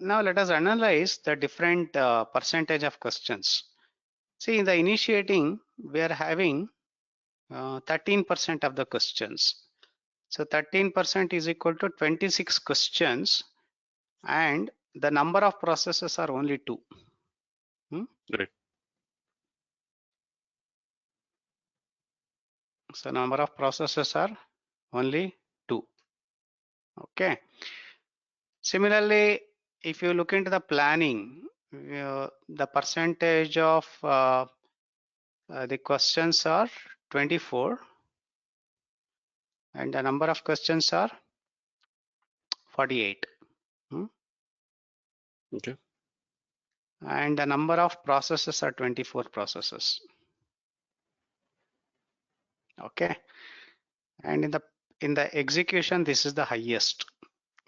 now let us analyze the different percentage of questions. See, in the initiating, we are having 13% of the questions. So 13% is equal to 26 questions, and the number of processes are only 2.
Right.
So number of processes are only 2. Okay. Similarly, if you look into the planning, the percentage of the questions are 24, and the number of questions are 48.
Okay.
And the number of processes are 24 processes. Okay. And in the execution, this is the highest.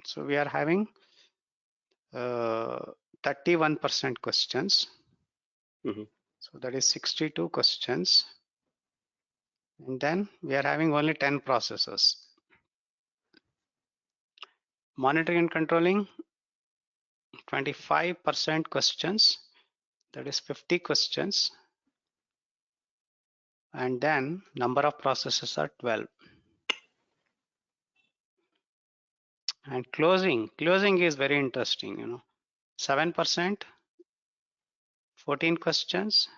So we are having 31% questions. So that is 62 questions. And then we are having only 10 processes. Monitoring and controlling, 25% questions. That is 50 questions. And then number of processes are 12. And closing is very interesting, 7%, 14 questions,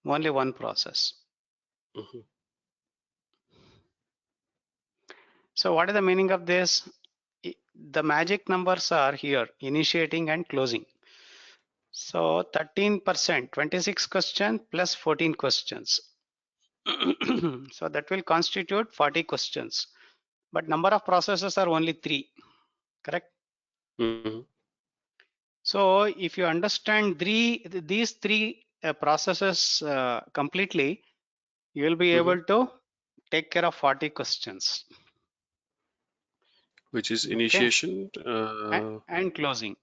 only 1 process. So what is the meaning of this? The magic numbers are here, initiating and closing. So 13%, 26 questions plus 14 questions. So that will constitute 40 questions. But number of processes are only 3, correct? So if you understand these three processes completely, you will be able to take care of 40 questions.
Which is initiation
and closing.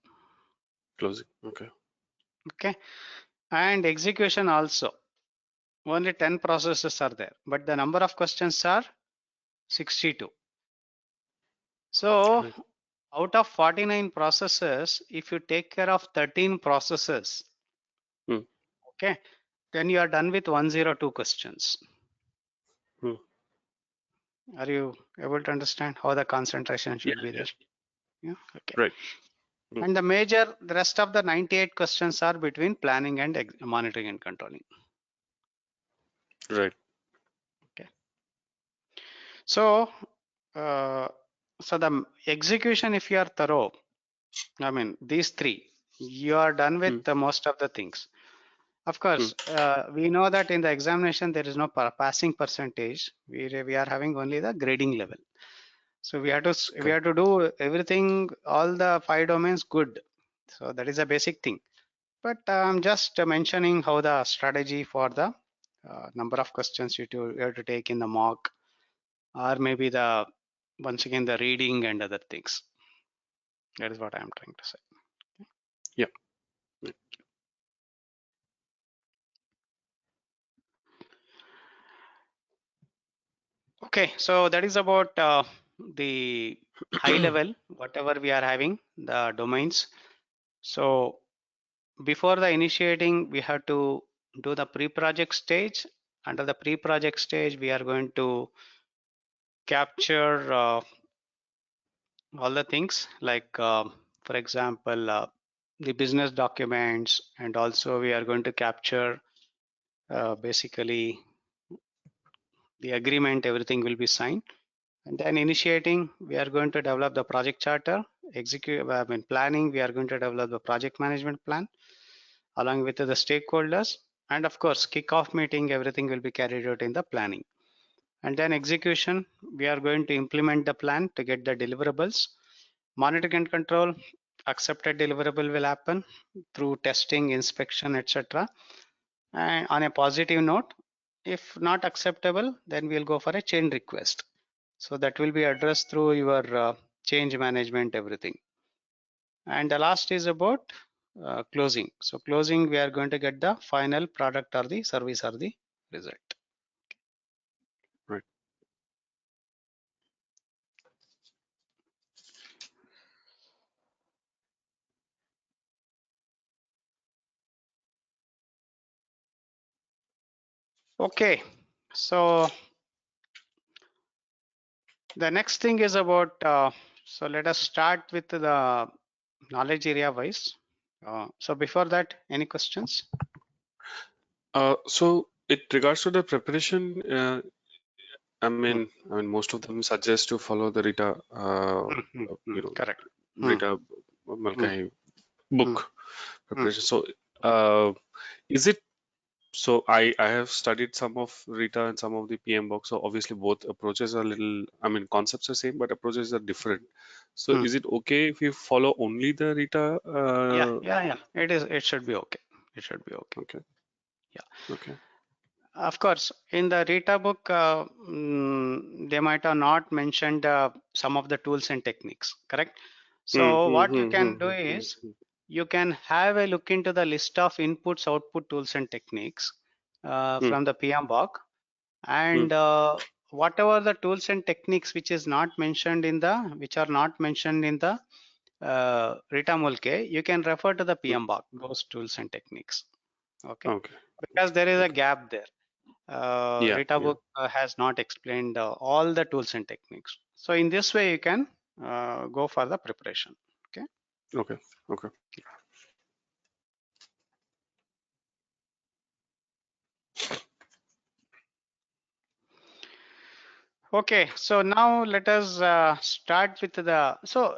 Closing. Okay.
Okay. And execution also. Only 10 processes are there, but the number of questions are 62. So out of 49 processes, if you take care of 13 processes, Okay, then you are done with 102 questions.
Hmm.
Are you able to understand how the concentration should be there? Yeah. Okay.
Right.
And the rest of the 98 questions are between planning and monitoring and controlling.
Right.
Okay. So, so the execution, if you are thorough, I mean, these three, you are done with the most of the things. Of course, we know that in the examination, there is no passing percentage. We are having only the grading level. So we have to do everything, all the 5 domains good. So that is a basic thing. But I'm just mentioning how the strategy for the number of questions you have to take in the mock, or maybe once again the reading and other things. That is what I'm trying to say.
Yeah.
Okay, so that is about the high level, whatever we are having, the domains. So before the initiating, we have to do the pre-project stage. Under the pre-project stage, we are going to capture all the things like, for example, the business documents, and also we are going to capture basically the agreement, everything will be signed. And then initiating, we are going to develop the project charter. Planning, we are going to develop the project management plan along with the stakeholders. And of course, kickoff meeting, everything will be carried out in the planning. And then execution, we are going to implement the plan to get the deliverables. Monitoring and control, accepted deliverable will happen through testing, inspection, etc. And on a positive note, if not acceptable, then we'll go for a change request. So that will be addressed through your change management, everything. And the last is about closing. So closing, we are going to get the final product or the service or the result.
Right.
Okay, so the next thing is about, so let us start with the knowledge area wise. So before that, any questions?
So it regards to the preparation, I mean, most of them suggest to follow the Rita,
Correct.
Rita Mulcahy book preparation. So, is it? So I have studied some of Rita and some of the PM book. So obviously both approaches are little. I mean, concepts are same, but approaches are different. So is it okay if we follow only the Rita?
Yeah. It is. It should be okay. It should be okay.
Okay.
Yeah.
Okay.
Of course, in the Rita book, they might have not mentioned some of the tools and techniques, correct? So what you can do is you can have a look into the list of inputs, output tools and techniques from the PMBOK, and whatever the tools and techniques which are not mentioned in the Rita Mulcahy, you can refer to the PMBOK, those tools and techniques. Okay. Because there is a gap there. Rita book has not explained all the tools and techniques. So in this way, you can go for the preparation. Okay.
Okay.
Okay. So now let us start with the. So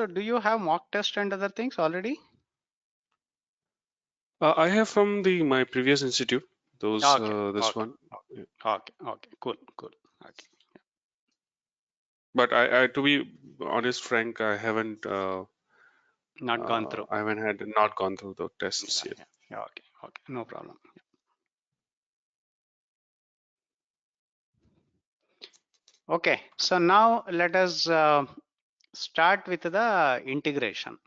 do you have mock test and other things already?
I have from my previous institute. Those this one.
Okay. Cool. Okay.
But I to be honest, Frank, I haven't
not gone through.
I haven't not gone through the tests yet.
Yeah. Okay. No problem. Okay. So now let us start with the integration.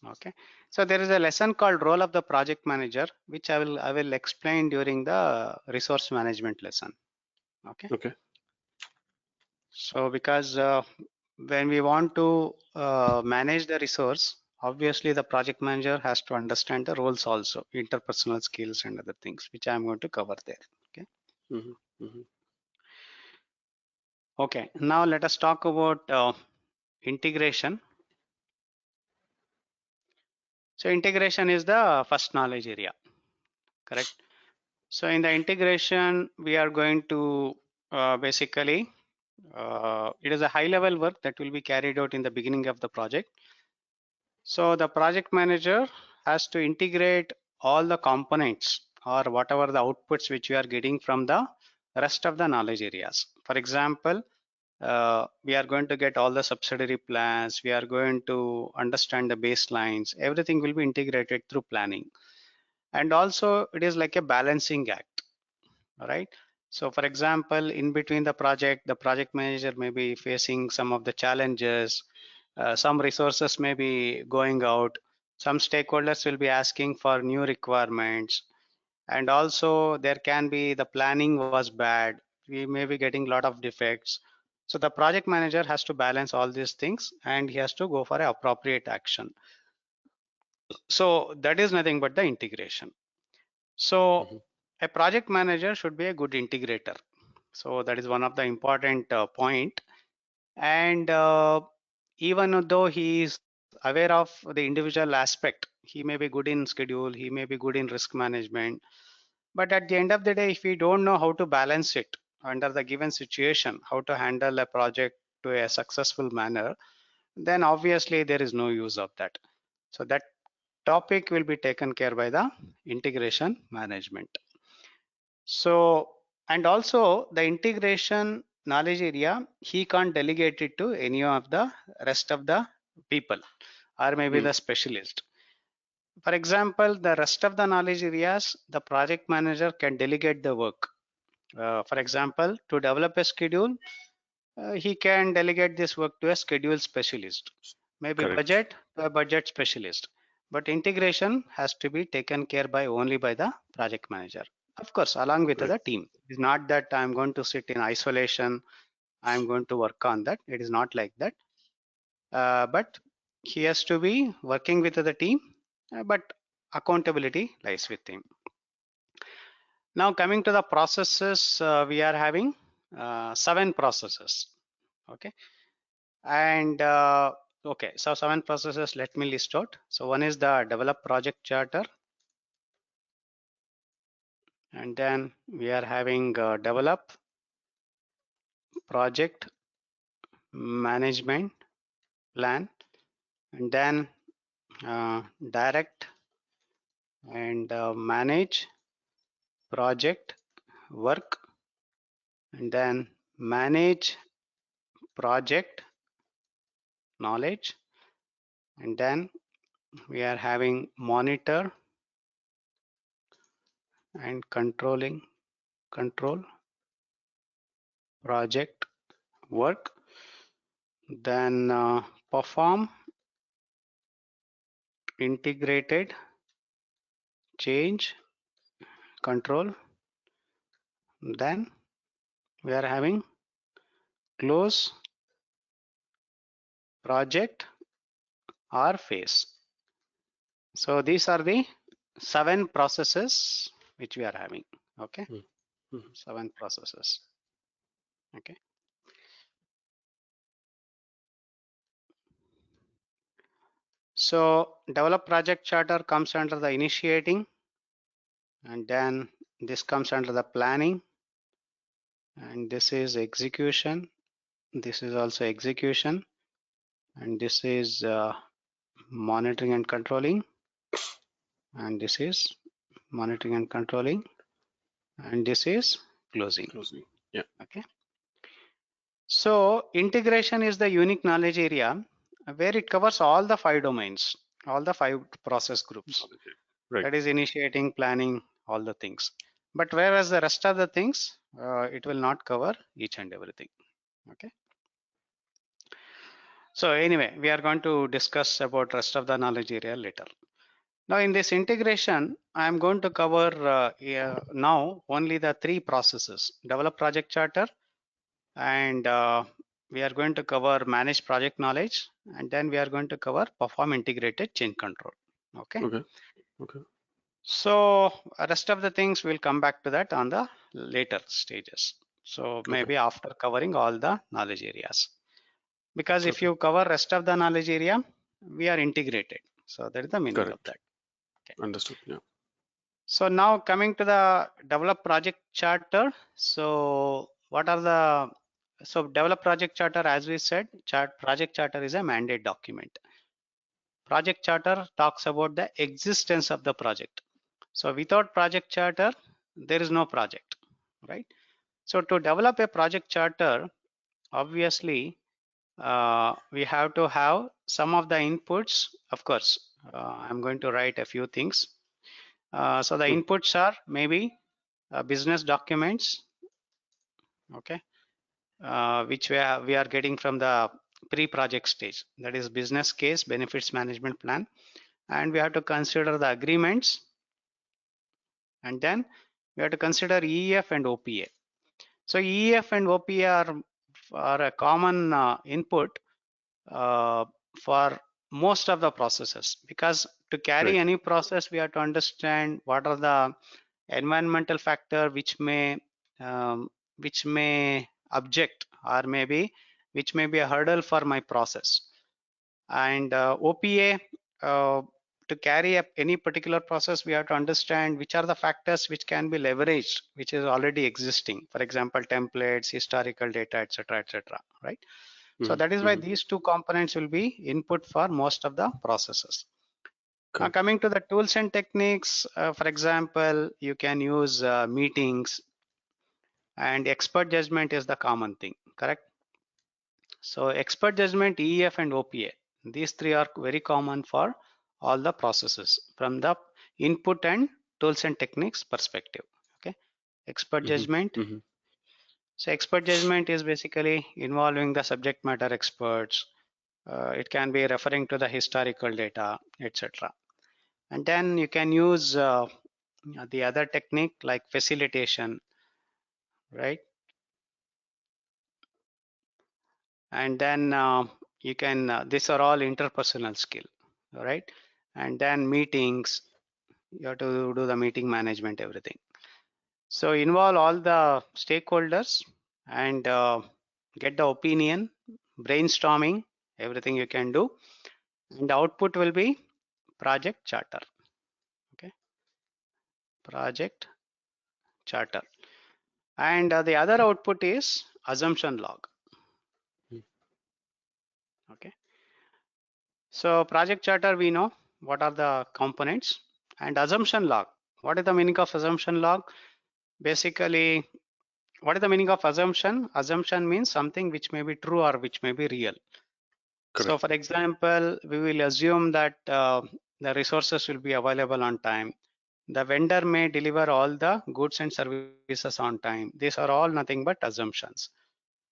Okay. So there is a lesson called role of the project manager, which I will explain during the resource management lesson. Okay. So because when we want to manage the resource, obviously the project manager has to understand the roles also, interpersonal skills and other things, which I'm going to cover there. Okay. Okay, now let us talk about integration. So integration is the first knowledge area, correct? So in the integration, we are going to basically, it is a high level work that will be carried out in the beginning of the project. So the project manager has to integrate all the components or whatever the outputs which we are getting from the rest of the knowledge areas. For example, we are going to get all the subsidiary plans. We are going to understand the baselines. Everything will be integrated through planning. And also it is like a balancing act, all right? So for example, in between the project manager may be facing some of the challenges. Some resources may be going out. Some stakeholders will be asking for new requirements. And also there can be the planning was bad. We may be getting a lot of defects. So the project manager has to balance all these things and he has to go for an appropriate action. So that is nothing but the integration. So a project manager should be a good integrator. So that is one of the important point. And even though he is aware of the individual aspect, he may be good in schedule, he may be good in risk management, but at the end of the day, if we don't know how to balance it under the given situation, how to handle a project to a successful manner, then obviously there is no use of that. So that topic will be taken care by the integration management. So, and also the integration knowledge area, he can't delegate it to any of the rest of the people or maybe the specialist. For example, the rest of the knowledge areas, the project manager can delegate the work. For example, to develop a schedule, he can delegate this work to a schedule specialist, maybe
Correct.
budget to a budget specialist. But integration has to be taken care by only by the project manager. Of course, along with the team. It's not that I'm going to sit in isolation. I'm going to work on that. It is not like that. But he has to be working with the team, but accountability lies with him. Now coming to the processes, we are having 7 processes. Okay. And okay, so 7 processes, let me list out. So one is the develop project charter. And then we are having develop project management plan, and then direct and manage project work, and then manage project knowledge, and then we are having monitor and control project work, then perform integrated change control, then we are having close project or phase. So these are the 7 processes which we are having. Okay. 7 processes. Okay. So develop project charter comes under the initiating, and then this comes under the planning, and this is execution. This is also execution, and this is monitoring and controlling, and this is monitoring and controlling, and this is closing.
Yeah.
Okay. So integration is the unique knowledge area where it covers all the 5 domains, all the 5 process groups.
Right.
That is initiating, planning, all the things. But whereas the rest of the things, it will not cover each and everything. Okay. So anyway, we are going to discuss about rest of the knowledge area later. Now in this integration, I am going to cover now only the 3 processes: develop project charter, and we are going to cover manage project knowledge, and then we are going to cover perform integrated change control. Okay.
Okay.
So rest of the things we'll come back to that on the later stages. So maybe after covering all the knowledge areas, because if you cover rest of the knowledge area, we are integrated. So that is the meaning of that. Okay.
Understood. Yeah.
So now coming to the develop project charter. So what are the, so develop project charter, as we said, project charter is a mandate document. Project charter talks about the existence of the project. So without project charter, there is no project, right? So to develop a project charter, obviously, we have to have some of the inputs. Of course, I'm going to write a few things. So the inputs are maybe business documents, okay, which we are getting from the pre-project stage. That is business case, benefits management plan, and we have to consider the agreements, and then we have to consider EEF and OPA. So EEF and OPA are a common input for most of the processes, because to carry any process we have to understand what are the environmental factor which may object, or maybe which may be a hurdle for my process. And OPA, to carry up any particular process, we have to understand which are the factors which can be leveraged, which is already existing. For example, templates, historical data, etc., right? So that is why these two components will be input for most of the processes. Now coming to the tools and techniques, for example, you can use meetings, and expert judgment is the common thing, correct? So expert judgment, EEF and OPA, these three are very common for all the processes from the input and tools and techniques perspective. Okay, expert judgment. So expert judgment is basically involving the subject matter experts. It can be referring to the historical data, etc. And then you can use the other technique like facilitation, right? And then you can, these are all interpersonal skill, right? And then meetings, you have to do the meeting management, everything. So involve all the stakeholders and get the opinion, brainstorming, everything you can do. And the output will be project charter. Okay, project charter. And the other output is assumption log. Okay, so project charter, we know what are the components, and assumption log. What is the meaning of assumption log? Basically, what is the meaning of assumption? Assumption means something which may be true or which may be real. So for example, we will assume that the resources will be available on time. The vendor may deliver all the goods and services on time. These are all nothing but assumptions.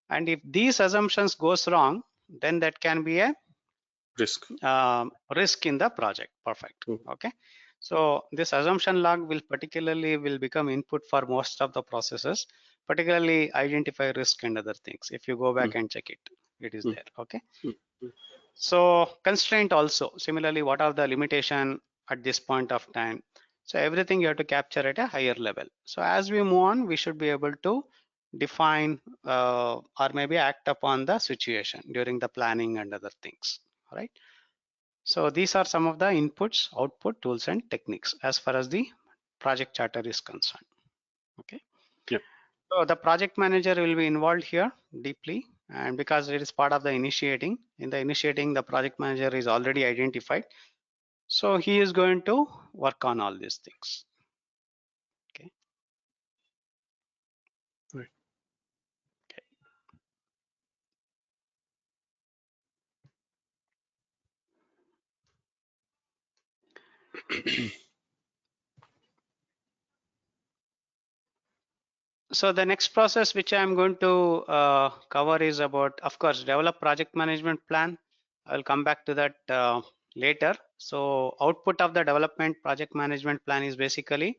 And if these assumptions goes wrong, then that can be a risk in the project. Perfect. Okay. So this assumption log will become input for most of the processes, particularly identify risk and other things. If you go back and check it, it is there. Okay. So constraint also, similarly, what are the limitation at this point of time? So everything you have to capture at a higher level. So as we move on, we should be able to define or maybe act upon the situation during the planning and other things. All right. So these are some of the inputs, output, tools, and techniques as far as the project charter is concerned. Okay.
Yeah.
So the project manager will be involved here deeply, and because it is part of the initiating, in the initiating, the project manager is already identified. So he is going to work on all these things. Okay.
Right.
Okay. So the next process which I'm going to cover is about, of course, develop project management plan. I'll come back to that later. So output of the development project management plan is basically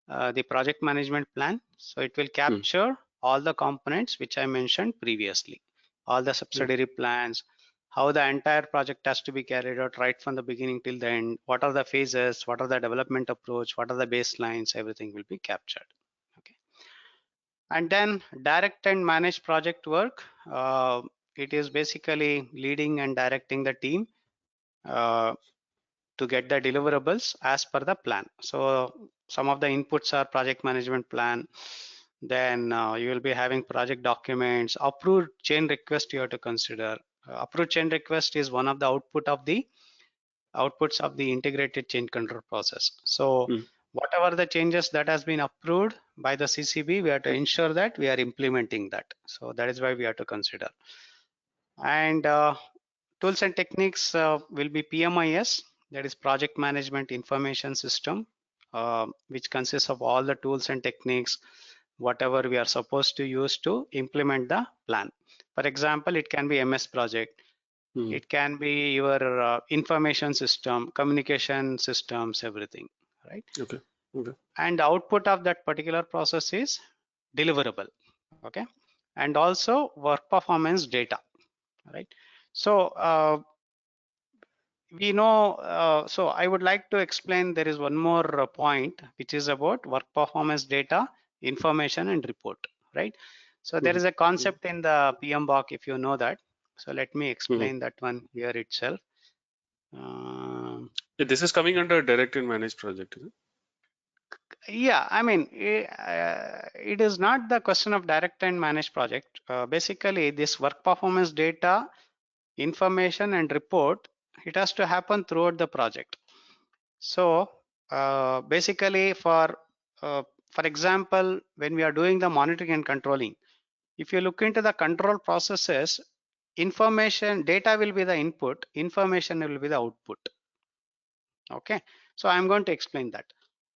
the project management plan. So it will capture all the components which I mentioned previously. all the subsidiary plans, how the entire project has to be carried out right from the beginning till the end, what are the phases, what are the development approach, what are the baselines, everything will be captured. Okay. And then direct and manage project work. It is basically leading and directing the team to get the deliverables as per the plan. So some of the inputs are project management plan. Then you will be having project documents, approved chain request you have to consider. Approved chain request is one of the outputs of the integrated change control process. So whatever the changes that has been approved by the CCB, we have to ensure that we are implementing that. So that is why we have to consider. And tools and techniques will be PMIS, that is Project Management Information System, which consists of all the tools and techniques, whatever we are supposed to use to implement the plan. For example, it can be MS Project, it can be your information system, communication systems, everything, right?
Okay. Okay.
And the output of that particular process is deliverable, okay? And also work performance data, right? So we know, so I would like to explain, there is one more point which is about work performance data, information and report, right? So there is a concept in the PMBOK, if you know that. So let me explain that one here itself.
This is coming under direct and managed project, is it?
Yeah, I mean, it is not the question of direct and managed project. Basically, this work performance data, information and report, it has to happen throughout the project. So basically, for example, when we are doing the monitoring and controlling, if you look into the control processes, information data will be the input, information will be the output. Okay, so I'm going to explain that.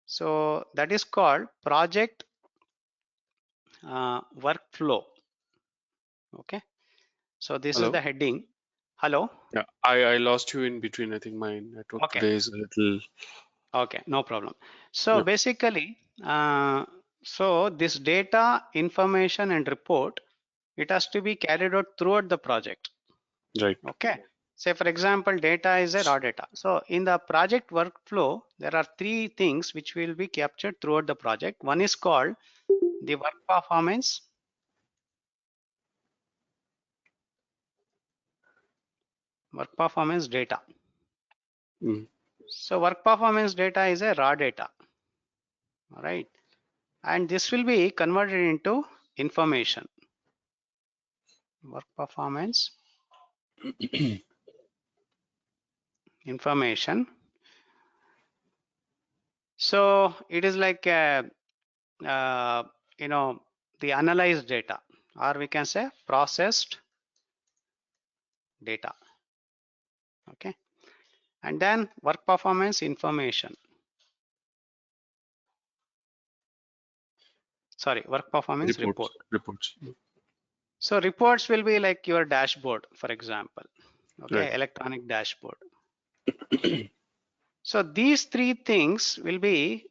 So that is called project workflow. Okay, so this is the heading. Hello.
Yeah, I lost you in between. I think my network today is a little.
Okay, no problem. So basically, so this data, information and report, it has to be carried out throughout the project.
Right.
Okay. Say for example, data is a raw data. So in the project workflow, there are three things which will be captured throughout the project. One is called the work performance. Work performance data. So work performance data is a raw data. All right. And this will be converted into information. Work performance information. So it is like you know, the analyzed data, or we can say processed data. Okay, and then work performance information. Sorry, work performance
reports.
So reports will be like your dashboard, for example. Okay, electronic dashboard. So these three things will be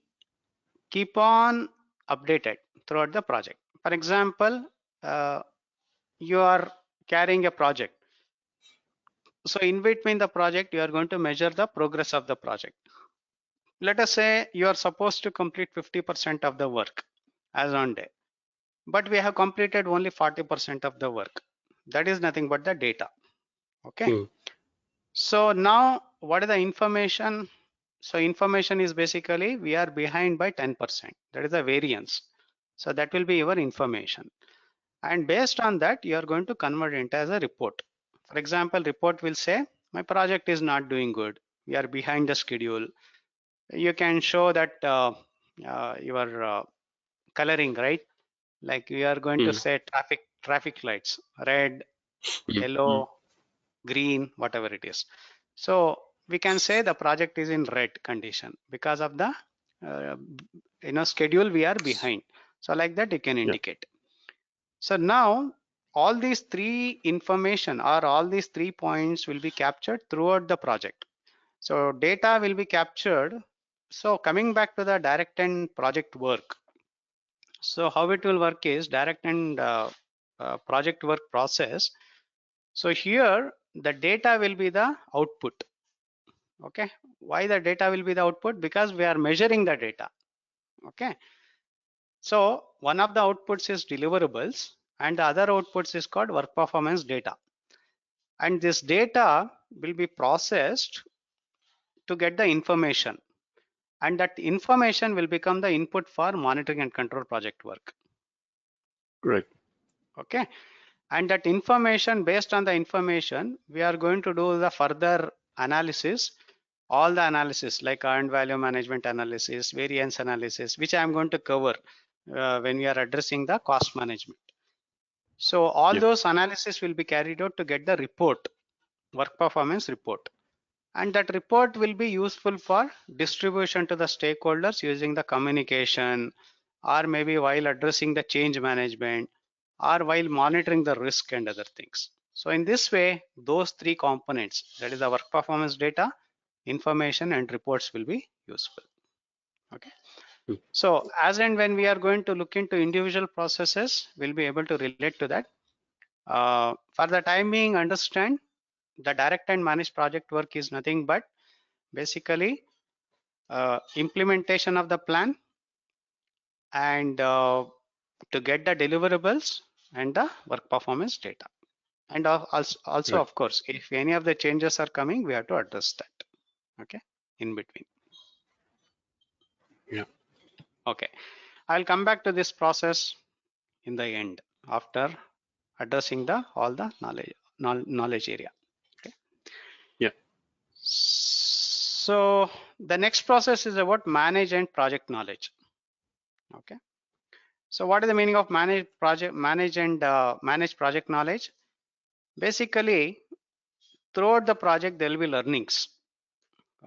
keep on updated throughout the project. For example, you are carrying a project. So in between the project, you are going to measure the progress of the project. Let us say you are supposed to complete 50% of the work as on day, but we have completed only 40% of the work. That is nothing but the data. Okay. So now what is the information? So information is basically we are behind by 10%. That is the variance. So that will be your information. And based on that, you are going to convert it as a report. For example, report will say my project is not doing good. We are behind the schedule. You can show that your coloring, right? Like we are going to say traffic lights, red, yellow, green, whatever it is. So we can say the project is in red condition because of the schedule we are behind. So like that you can indicate. So now all these three information or all these 3 points will be captured throughout the project. So data will be captured. So coming back to the direct and project work. So how it will work is direct and project work process. So here the data will be the output. Okay, why the data will be the output? Because we are measuring the data. Okay, so one of the outputs is deliverables and the other outputs is called work performance data, and this data will be processed to get the information, and that information will become the input for monitoring and control project work.
Right.
Okay, and that information, based on the information, we are going to do the further analysis, all the analysis like earned value management analysis, variance analysis, which I am going to cover when we are addressing the cost management. So all
Yeah.
those analysis will be carried out to get the report, work performance report, and that report will be useful for distribution to the stakeholders using the communication, or maybe while addressing the change management, or while monitoring the risk and other things. So in this way, those three components, that is the work performance data, information and reports, will be useful. Okay.
Mm.
So as and when we are going to look into individual processes, we'll be able to relate to that. For the time being, understand the direct and managed project work is nothing but basically implementation of the plan and to get the deliverables and the work performance data. And also
Right.
of course, if any of the changes are coming, we have to address that. Okay, in between.
Yeah.
Okay, I'll come back to this process in the end after addressing the all the knowledge area. Okay.
Yeah.
So the next process is about manage and project knowledge. Okay. So what is the meaning of manage project knowledge? Basically, throughout the project there will be learnings,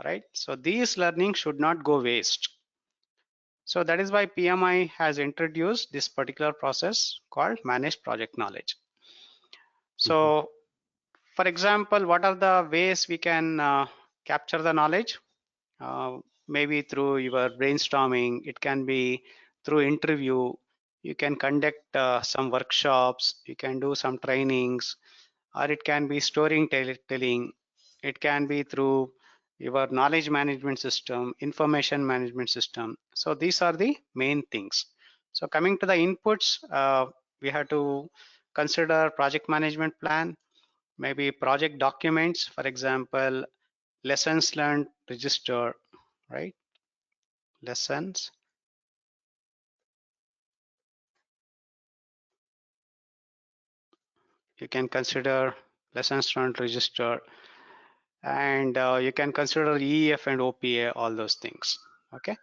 right? So these learnings should not go waste. So that is why PMI has introduced this particular process called managed project knowledge. So for example, what are the ways we can capture the knowledge? Maybe through your brainstorming, it can be through interview, you can conduct some workshops, you can do some trainings, or it can be storytelling, it can be through your knowledge management system, information management system. So these are the main things. So coming to the inputs, we have to consider project management plan, maybe project documents, for example, lessons learned register, right? Lessons. You can consider lessons learned register, and you can consider EEF and OPA, all those things. Okay.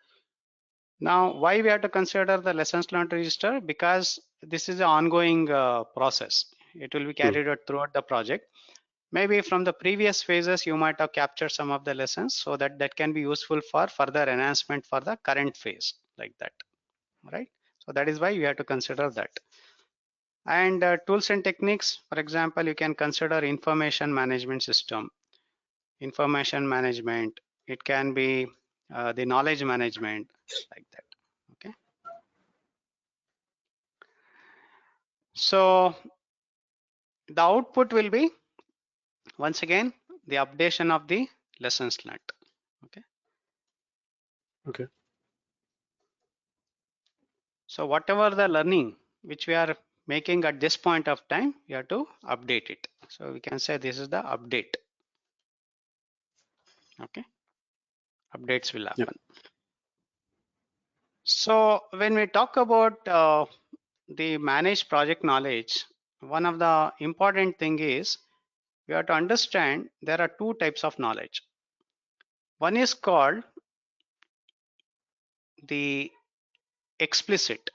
Now, why we have to consider the lessons learned register? Because this is an ongoing process. It will be carried out throughout the project. Maybe from the previous phases, you might have captured some of the lessons, so that can be useful for further enhancement for the current phase, like that, right? So that is why we have to consider that. And tools and techniques, for example, you can consider information management system, information management. It can be the knowledge management, like that. Okay. So the output will be, once again, the updation of the lessons learned. Okay.
Okay.
So whatever the learning which we are making at this point of time, you have to update it. So we can say this is the update. Okay. Updates will happen.
Yeah.
So when we talk about the managed project knowledge, one of the important thing is we have to understand there are two types of knowledge. One is called the explicit.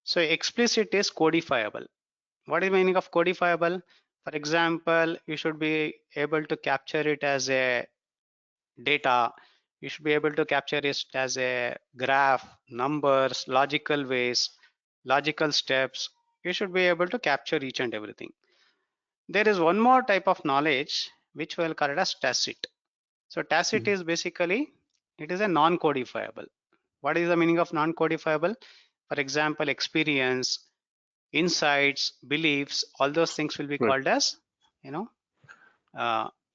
So explicit is codifiable. What is the meaning of codifiable? For example, you should be able to capture it as a data. You should be able to capture it as a graph, numbers, logical ways, logical steps. You should be able to capture each and everything. There is one more type of knowledge which we'll call it as tacit. So tacit is basically, it is a non-codifiable. What is the meaning of non-codifiable? For example, experience, insights, beliefs, all those things will be
Right.
called as,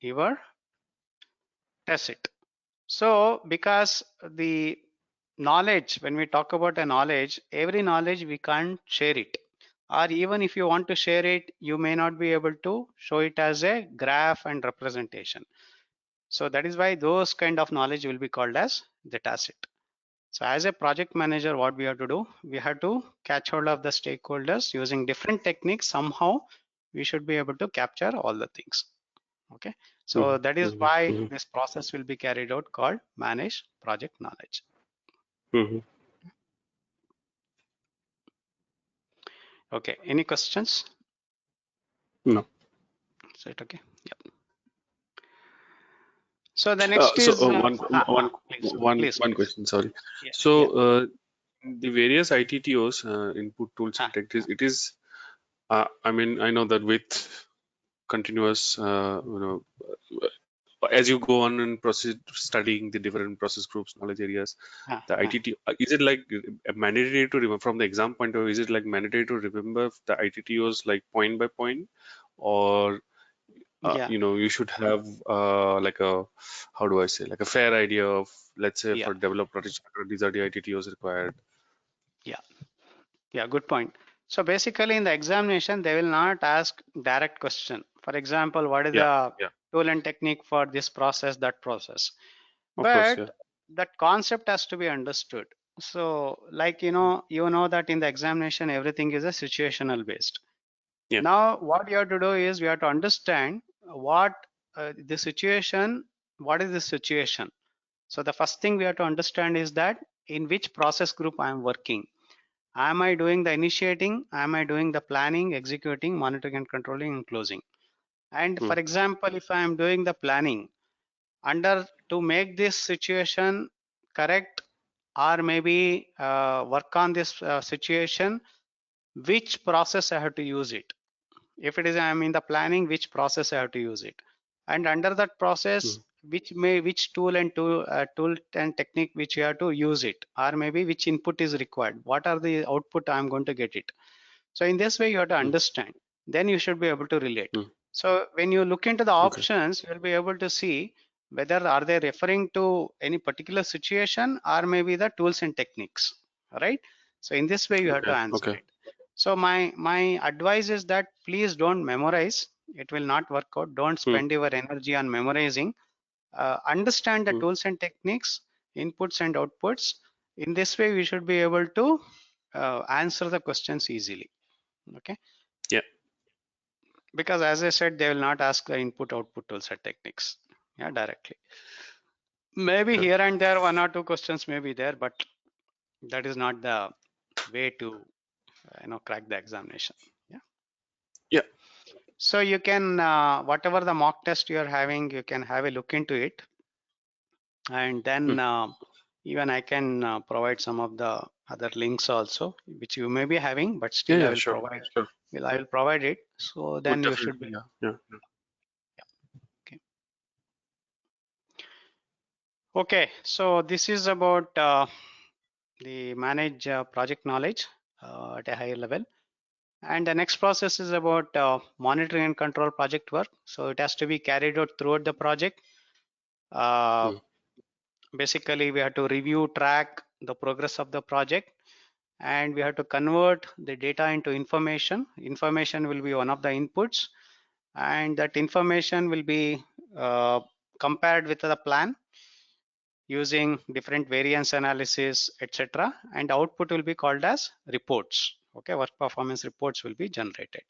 your tacit. So because the knowledge, when we talk about a knowledge, every knowledge we can't share it. Or even if you want to share it, you may not be able to show it as a graph and representation. So that is why those kind of knowledge will be called as the tacit. So as a project manager, what we have to do, we have to catch hold of the stakeholders using different techniques. Somehow we should be able to capture all the things. Okay. So that is why this process will be carried out called manage project knowledge. Okay. Any questions?
No.
Is it okay? Yep. So the next is
one question. Sorry.
Yeah,
so the various ITTOs, input tools and techniques, it is. I mean, I know that with continuous, as you go on and proceed studying the different process groups, knowledge areas, the ITT, is it like mandatory to remember from the exam point of view? Is it like mandatory to remember the ITTOs like point by point, or you should have like a, how do I say, like a fair idea of, let's say, for developer, these are the ITTOs required.
Yeah, good point. So basically in the examination, they will not ask direct question. For example, what is the tool and technique for this process, that process? But that concept has to be understood. So like, you know that in the examination, everything is a situational based. Now, what you have to do is we have to understand what the situation, what is the situation? So the first thing we have to understand is that in which process group I am working. Am I doing the initiating? Am I doing the planning, executing, monitoring and controlling and closing? And for example, if I am doing the planning, to make this situation correct, or maybe work on this situation, which process I have to use it? If it is I am in the planning, which process I have to use it? And under that process, which tool and technique which you have to use it, or maybe which input is required, what are the output I'm going to get it. So in this way you have to understand, then you should be able to relate. So when you look into the options, you'll be able to see whether are they referring to any particular situation or maybe the tools and techniques, right? So in this way you have to answer it. So my advice is that please don't memorize. It will not work out. Don't spend your energy on memorizing. Understand the tools and techniques, inputs and outputs. In this way, we should be able to answer the questions easily. Okay.
Yeah.
Because as I said, they will not ask the input output tools and techniques. Yeah, directly. Maybe here and there, 1 or 2 questions may be there, but that is not the way to crack the examination.
Yeah.
So you can whatever the mock test you are having, you can have a look into it, and then even I can provide some of the other links also, which you may be having, but still I will provide. I will provide it. So then you should be. Okay. So this is about the manage project knowledge at a higher level. And the next process is about monitoring and control project work. So it has to be carried out throughout the project. Basically, we have to review, track the progress of the project, and we have to convert the data into information. Information will be one of the inputs, and that information will be compared with the plan using different variance analysis, etc. And output will be called as reports. Okay, work performance reports will be generated.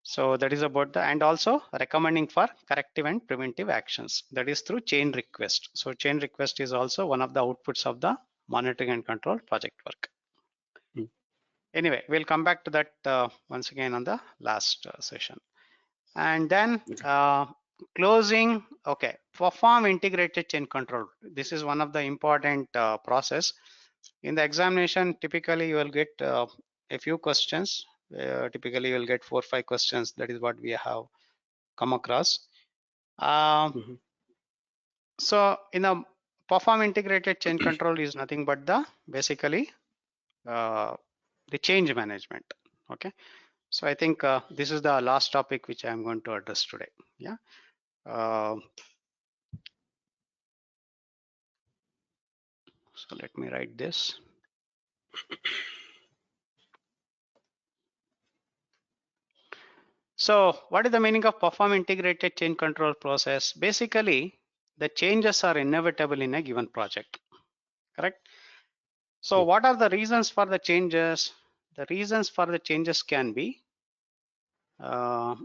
So that is about and also recommending for corrective and preventive actions. That is through chain request. So chain request is also one of the outputs of the monitoring and control project work. Anyway, we'll come back to that once again on the last session. And then closing, okay, perform integrated chain control. This is one of the important process. In the examination, typically you will get a few questions. Typically you will get 4 or 5 questions. That is what we have come across. So in a perform integrated chain control is nothing but the basically the change management. Okay, so I think this is the last topic which I'm going to address today. Yeah. So let me write this. So what is the meaning of perform integrated change control process? Basically, the changes are inevitable in a given project, correct? So what are the reasons for the changes? The reasons for the changes can be so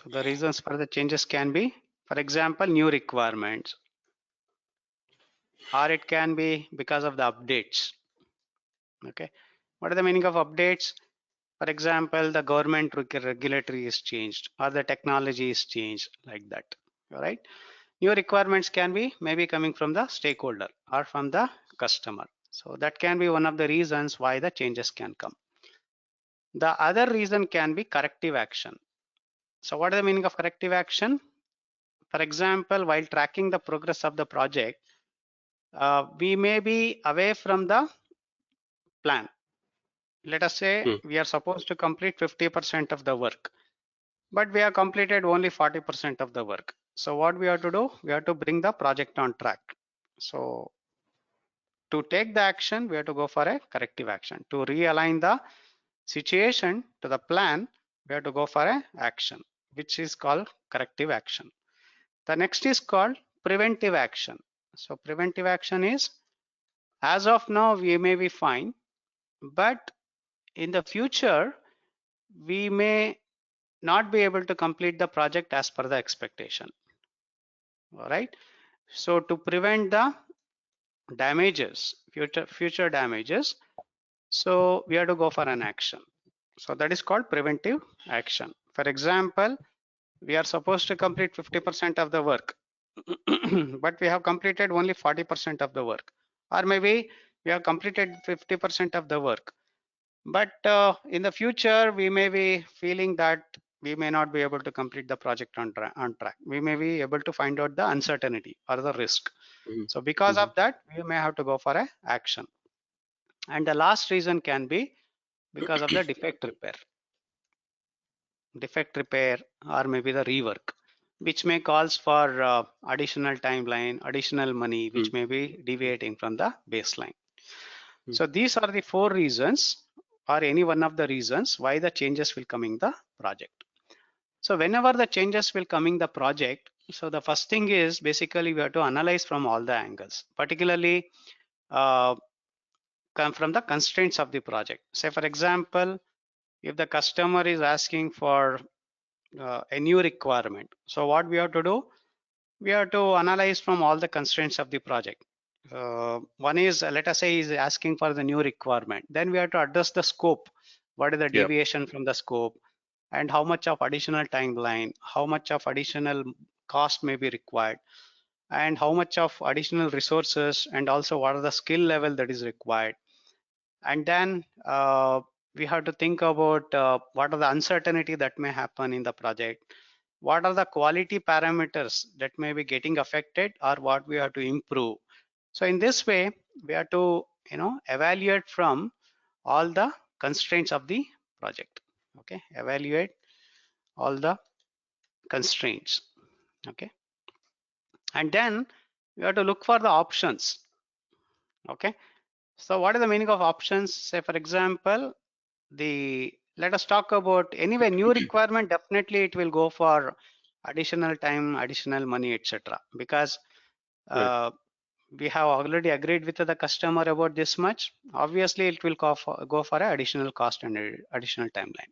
the reasons for the changes can be, for example, new requirements, or it can be because of the updates. Okay, what is the meaning of updates? For example, the government regulatory is changed or the technology is changed, like that. All right. New requirements can be maybe coming from the stakeholder or from the customer. So that can be one of the reasons why the changes can come. The other reason can be corrective action. So what is the meaning of corrective action? For example, while tracking the progress of the project, we may be away from the plan. Let us say we are supposed to complete 50% of the work, but we have completed only 40% of the work. So what we have to do? We have to bring the project on track. So to take the action, we have to go for a corrective action. To realign the situation to the plan, we have to go for a action, which is called corrective action. The next is called preventive action. So preventive action is, as of now, we may be fine, but in the future, we may not be able to complete the project as per the expectation. All right. So to prevent the damages, future damages, so we have to go for an action. So that is called preventive action. For example, we are supposed to complete 50% of the work, but we have completed only 40% of the work, or maybe we have completed 50% of the work, but in the future we may be feeling that we may not be able to complete the project on track. We may be able to find out the uncertainty or the risk. So because of that, we may have to go for a action. And the last reason can be because of the defect repair or maybe the rework, which may calls for additional timeline, additional money, which may be deviating from the baseline. So these are the 4 reasons or any one of the reasons why the changes will come in the project. So whenever the changes will come in the project, so the first thing is basically we have to analyze from all the angles, particularly come from the constraints of the project. Say for example, if the customer is asking for a new requirement, so what we have to do? We have to analyze from all the constraints of the project. One is, let us say, is asking for the new requirement. Then we have to address the scope. What is the deviation from the scope, and how much of additional timeline, how much of additional cost may be required, and how much of additional resources, and also what are the skill level that is required. And then we have to think about what are the uncertainty that may happen in the project, what are the quality parameters that may be getting affected or what we have to improve. So in this way, we have to evaluate from all the constraints of the project. Okay, evaluate all the constraints. Okay, and then we have to look for the options. Okay, so what is the meaning of options? Say for example, let us talk about anyway new requirement. Definitely it will go for additional time, additional money, etc. Because we have already agreed with the customer about this much. Obviously it will go for an additional cost and additional timeline.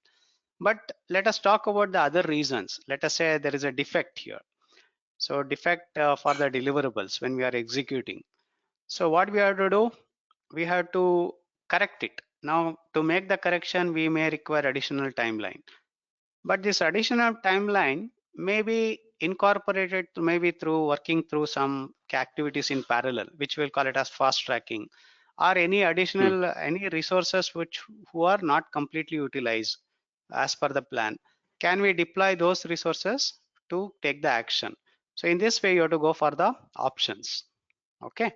But let us talk about the other reasons. Let us say there is a defect here. So defect for the deliverables when we are executing. So what we have to do? We have to correct it. Now to make the correction, we may require additional timeline. But this additional timeline may be incorporated maybe through working through some activities in parallel, which we'll call it as fast tracking, or any additional any resources who are not completely utilized as per the plan. Can we deploy those resources to take the action? So in this way, you have to go for the options. Okay.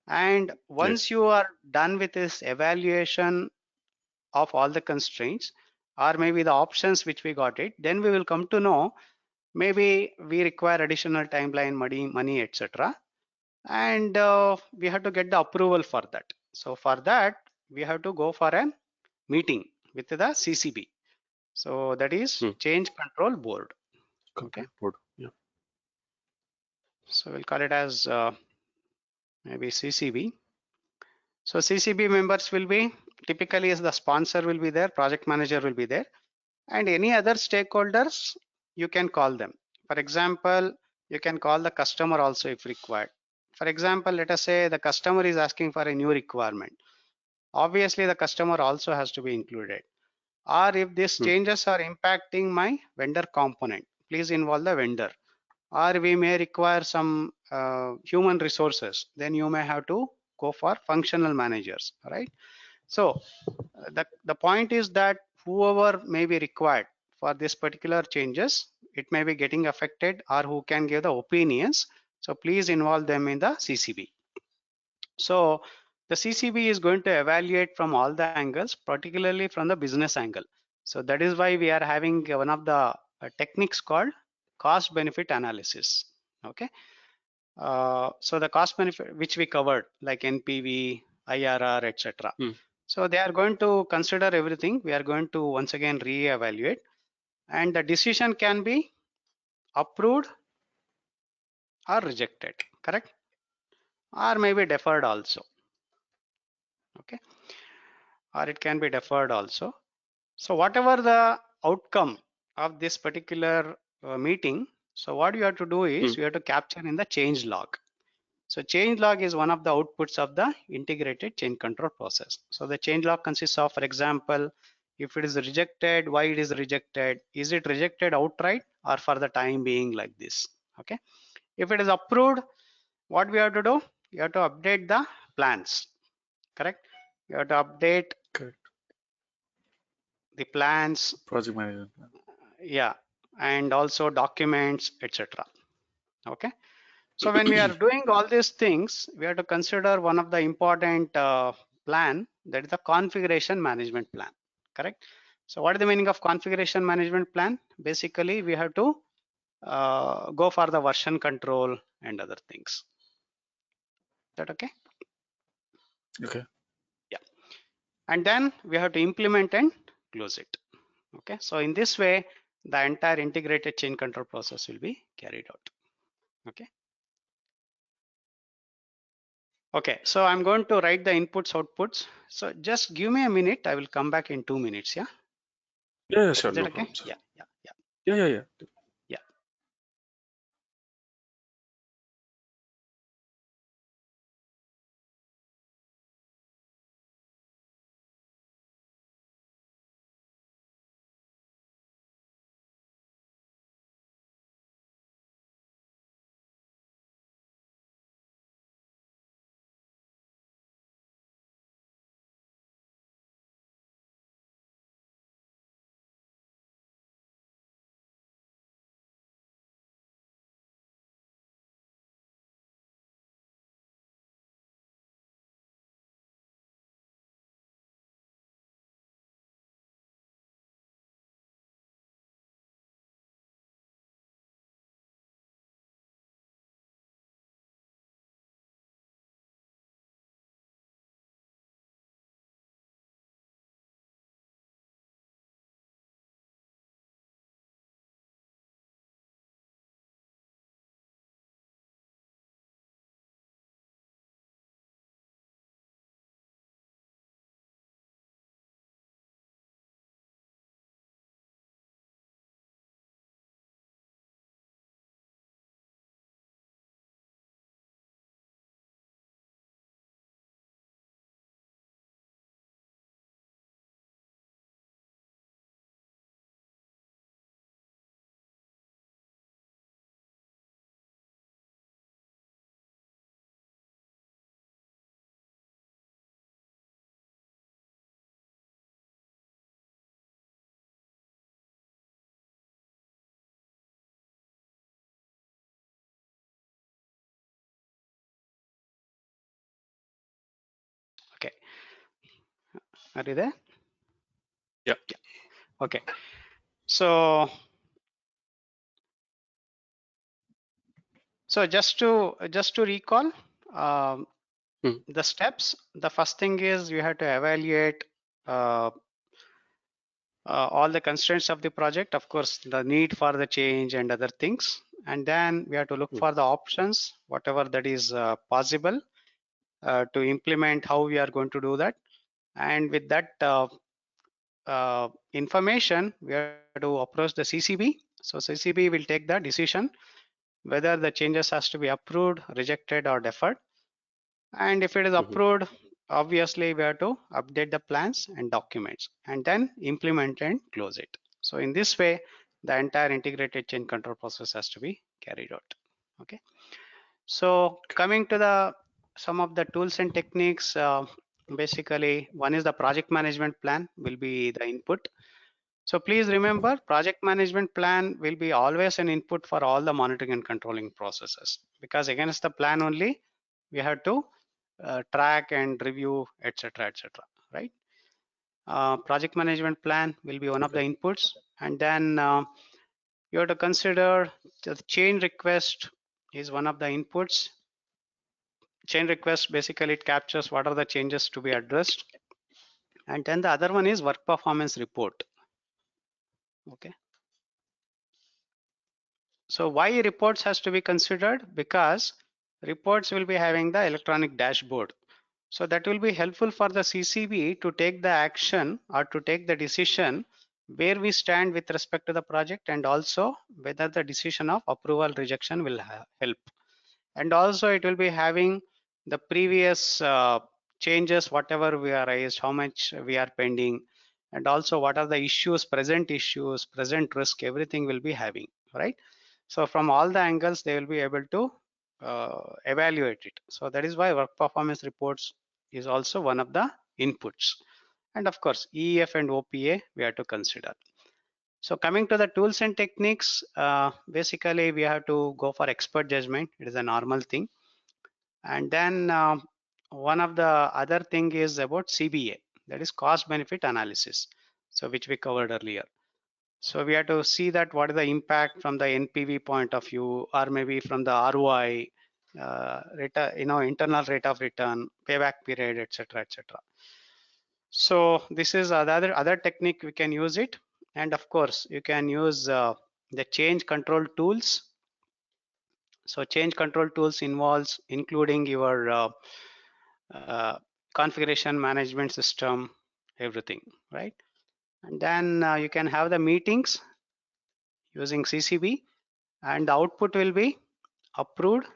And once you are done with this evaluation of all the constraints, or maybe the options which we got it, then we will come to know maybe we require additional timeline, money, etc. And we have to get the approval for that. So for that, we have to go for a meeting with the CCB. So that is Change Control Board. Okay.
Board. Yeah.
So we'll call it as maybe CCB. So CCB members will be typically as the sponsor will be there, project manager will be there, and any other stakeholders you can call them. For example, you can call the customer also if required. For example, let us say the customer is asking for a new requirement. Obviously, the customer also has to be included. Or if these changes are impacting my vendor component, please involve the vendor. Or we may require some human resources, then you may have to go for functional managers, right? So the point is that whoever may be required for this particular changes, it may be getting affected or who can give the opinions. So please involve them in the CCB. So the CCB is going to evaluate from all the angles, particularly from the business angle. So that is why we are having one of the techniques called cost benefit analysis. Okay. So the cost benefit which we covered like NPV, IRR, etc. So they are going to consider everything. We are going to once again re-evaluate, and the decision can be approved or rejected, correct? Or maybe deferred also. Okay. Or it can be deferred also. So whatever the outcome of this particular meeting, so what you have to do is you have to capture in the change log. So change log is one of the outputs of the integrated change control process. So the change log consists of, for example, if it is rejected, why it is rejected, is it rejected outright or for the time being like this? Okay. If it is approved, what we have to do? You have to update the plans, correct? You have to update the plans,
project management.
yeah, and also documents, etc. Okay. So when we are doing all these things, we have to consider one of the important plan, that is the configuration management plan, correct? So what is the meaning of configuration management plan? Basically, we have to go for the version control and other things. Is that okay?
Okay.
Yeah. And then we have to implement and close it. Okay. So in this way, the entire integrated change control process will be carried out. Okay. Okay, so I'm going to write the inputs, outputs. So just give me a minute. I will come back in 2 minutes. Yeah.
Yeah, sure.
Is that
No
okay?
problem, sir. Yeah.
Are you there?
Yeah.
Okay. So just to recall the steps, the first thing is you have to evaluate all the constraints of the project, of course, the need for the change and other things. And then we have to look for the options, whatever that is possible to implement, how we are going to do that. And with that information, we have to approach the CCB. So CCB will take the decision whether the changes has to be approved, rejected, or deferred. And if it is approved, obviously we have to update the plans and documents and then implement and close it. So in this way, the entire integrated change control process has to be carried out. Okay. So coming to the some of the tools and techniques, basically one is the project management plan will be the input. So please remember, project management plan will be always an input for all the monitoring and controlling processes, because against the plan only we have to track and review, etc., right? Project management plan will be one of the inputs, and then you have to consider the change request is one of the inputs. Change request, basically it captures what are the changes to be addressed, and then the other one is work performance report. Okay. So why reports has to be considered? Because reports will be having the electronic dashboard. So that will be helpful for the CCB to take the action or to take the decision where we stand with respect to the project, and also whether the decision of approval rejection will help. And also it will be having the previous changes, whatever we are raised, how much we are pending, and also what are the issues, present risk, everything will be having, right? So from all the angles, they will be able to evaluate it. So that is why work performance reports is also one of the inputs. And of course, EEF and OPA we have to consider. So coming to the tools and techniques, basically we have to go for expert judgment. It is a normal thing. And then one of the other thing is about CBA, that is cost benefit analysis. So which we covered earlier. So we have to see that what is the impact from the NPV point of view, or maybe from the ROI, internal rate of return, payback period, etc., etc. So this is other technique we can use it, and of course you can use the change control tools. So change control tools involves including your configuration management system, everything, right? And then you can have the meetings using CCB, and the output will be approved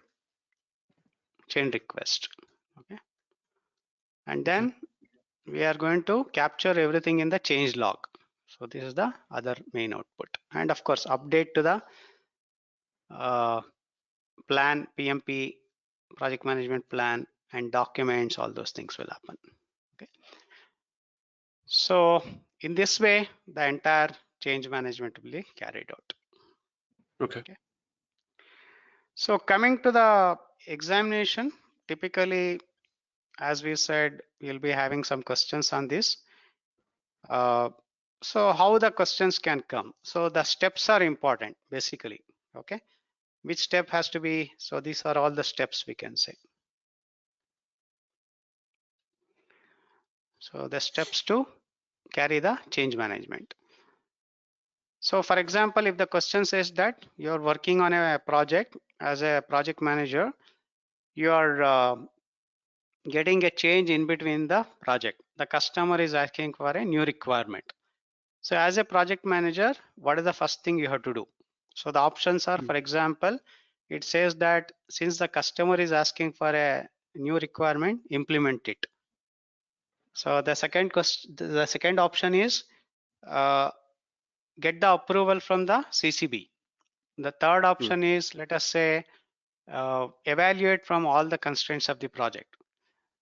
change request. Okay. And then we are going to capture everything in the change log. So this is the other main output. And of course, update to the plan, PMP, project management plan, and documents, all those things will happen. Okay. So in this way, the entire change management will be carried out.
Okay.
So coming to the examination, typically, as we said, we'll be having some questions on this. So how the questions can come? So the steps are important, basically. Okay. Which step has to be? So these are all the steps we can say. So the steps to carry the change management. So for example, if the question says that you're working on a project as a project manager, you are getting a change in between the project. The customer is asking for a new requirement. So as a project manager, what is the first thing you have to do? So the options are, for example, it says that since the customer is asking for a new requirement, implement it. So the second option is get the approval from the CCB. The third option is, let us say, evaluate from all the constraints of the project.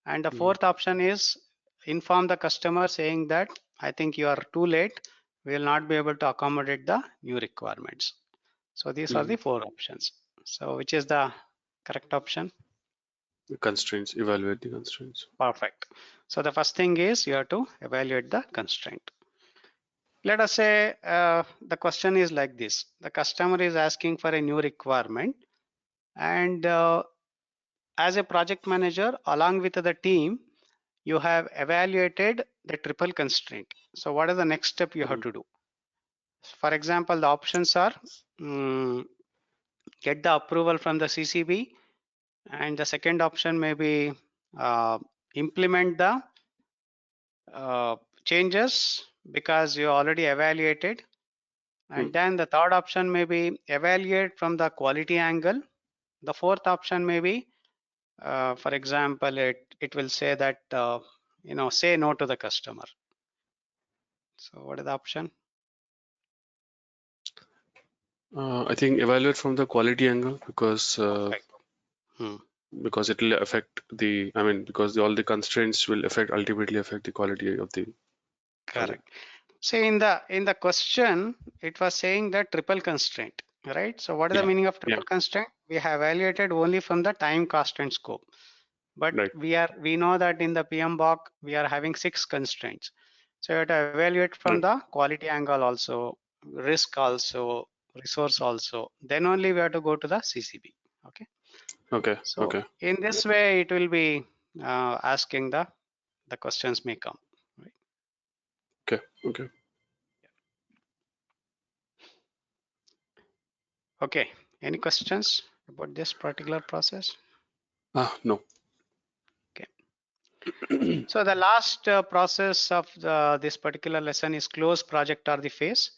And the fourth option is inform the customer saying that I think you are too late. We will not be able to accommodate the new requirements. So these are the four options. So which is the correct option?
The constraints, evaluate the constraints.
Perfect. So the first thing is you have to evaluate the constraint. Let us say the question is like this. The customer is asking for a new requirement, and as a project manager, along with the team, you have evaluated the triple constraint. So what is the next step you have to do? For example, the options are get the approval from the CCB, and the second option may be implement the changes because you already evaluated, and then the third option may be evaluate from the quality angle. The fourth option may be for example, it will say that say no to the customer. So what is the option?
I think evaluate from the quality angle because because it will affect the, I mean, because all the constraints will ultimately affect the quality of the
correct. See, in the question, it was saying that triple constraint, right? So what is the meaning of triple constraint? We have evaluated only from the time, cost, and scope. But we know that in the PMBOK we are having 6 constraints. So you have to evaluate from the quality angle also, risk also, resource also. Then only we have to go to the CCB. Okay.
Okay.
So
okay.
in this way, it will be asking the questions may come. Right?
Okay. Okay.
Okay. Any questions about this particular process?
No.
Okay. So the last process of this particular lesson is close project or the phase.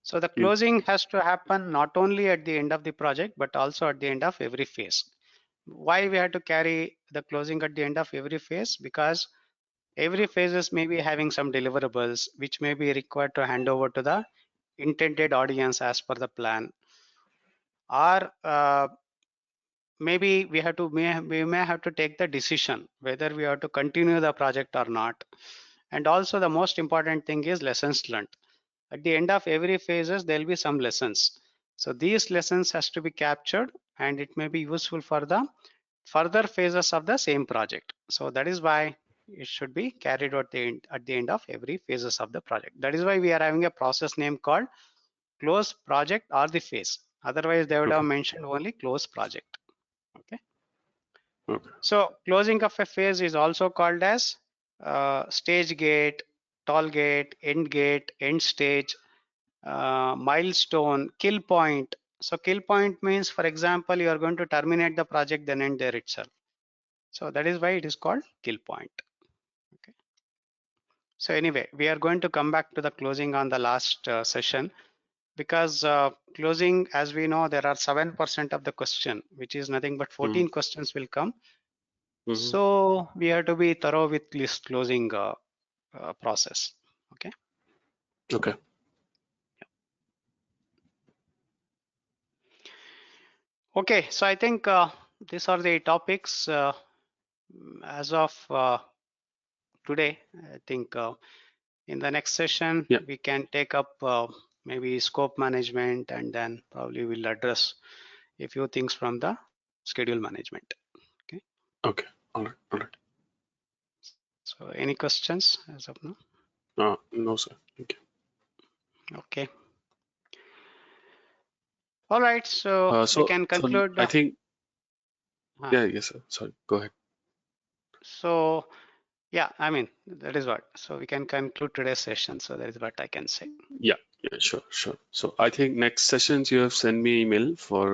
So the closing has to happen not only at the end of the project, but also at the end of every phase. Why we have to carry the closing at the end of every phase? Because every phases may be having some deliverables which may be required to hand over to the intended audience as per the plan, or maybe we may have to take the decision whether we have to continue the project or not. And also the most important thing is lessons learned. At the end of every phases there will be some lessons. So these lessons has to be captured and it may be useful for the further phases of the same project. So that is why it should be carried out at the end of every phases of the project. That is why we are having a process name called close project or the phase. Otherwise they would have mentioned only close project. Okay. So closing of a phase is also called as stage gate, toll gate, end stage, milestone, kill point. So kill point means, for example, you are going to terminate the project, then end there itself. So that is why it is called kill point. Okay. So anyway, we are going to come back to the closing on the last session, because closing, as we know, there are 7% of the question, which is nothing but 14 questions will come. So we have to be thorough with this closing process. Okay.
Okay.
Okay. So I think these are the topics as of today. I think in the next session we can take up maybe scope management, and then probably we'll address a few things from the schedule management. Okay.
Okay. All right. All right.
So any questions as of now?
No, sir. Thank you.
Okay. All right. So we can conclude.
I think. Yes, sir. Sorry. Go ahead.
So yeah, I mean, that is what. So we can conclude today's session. So that is what I can say.
Yeah, sure. So I think next sessions you have sent me email for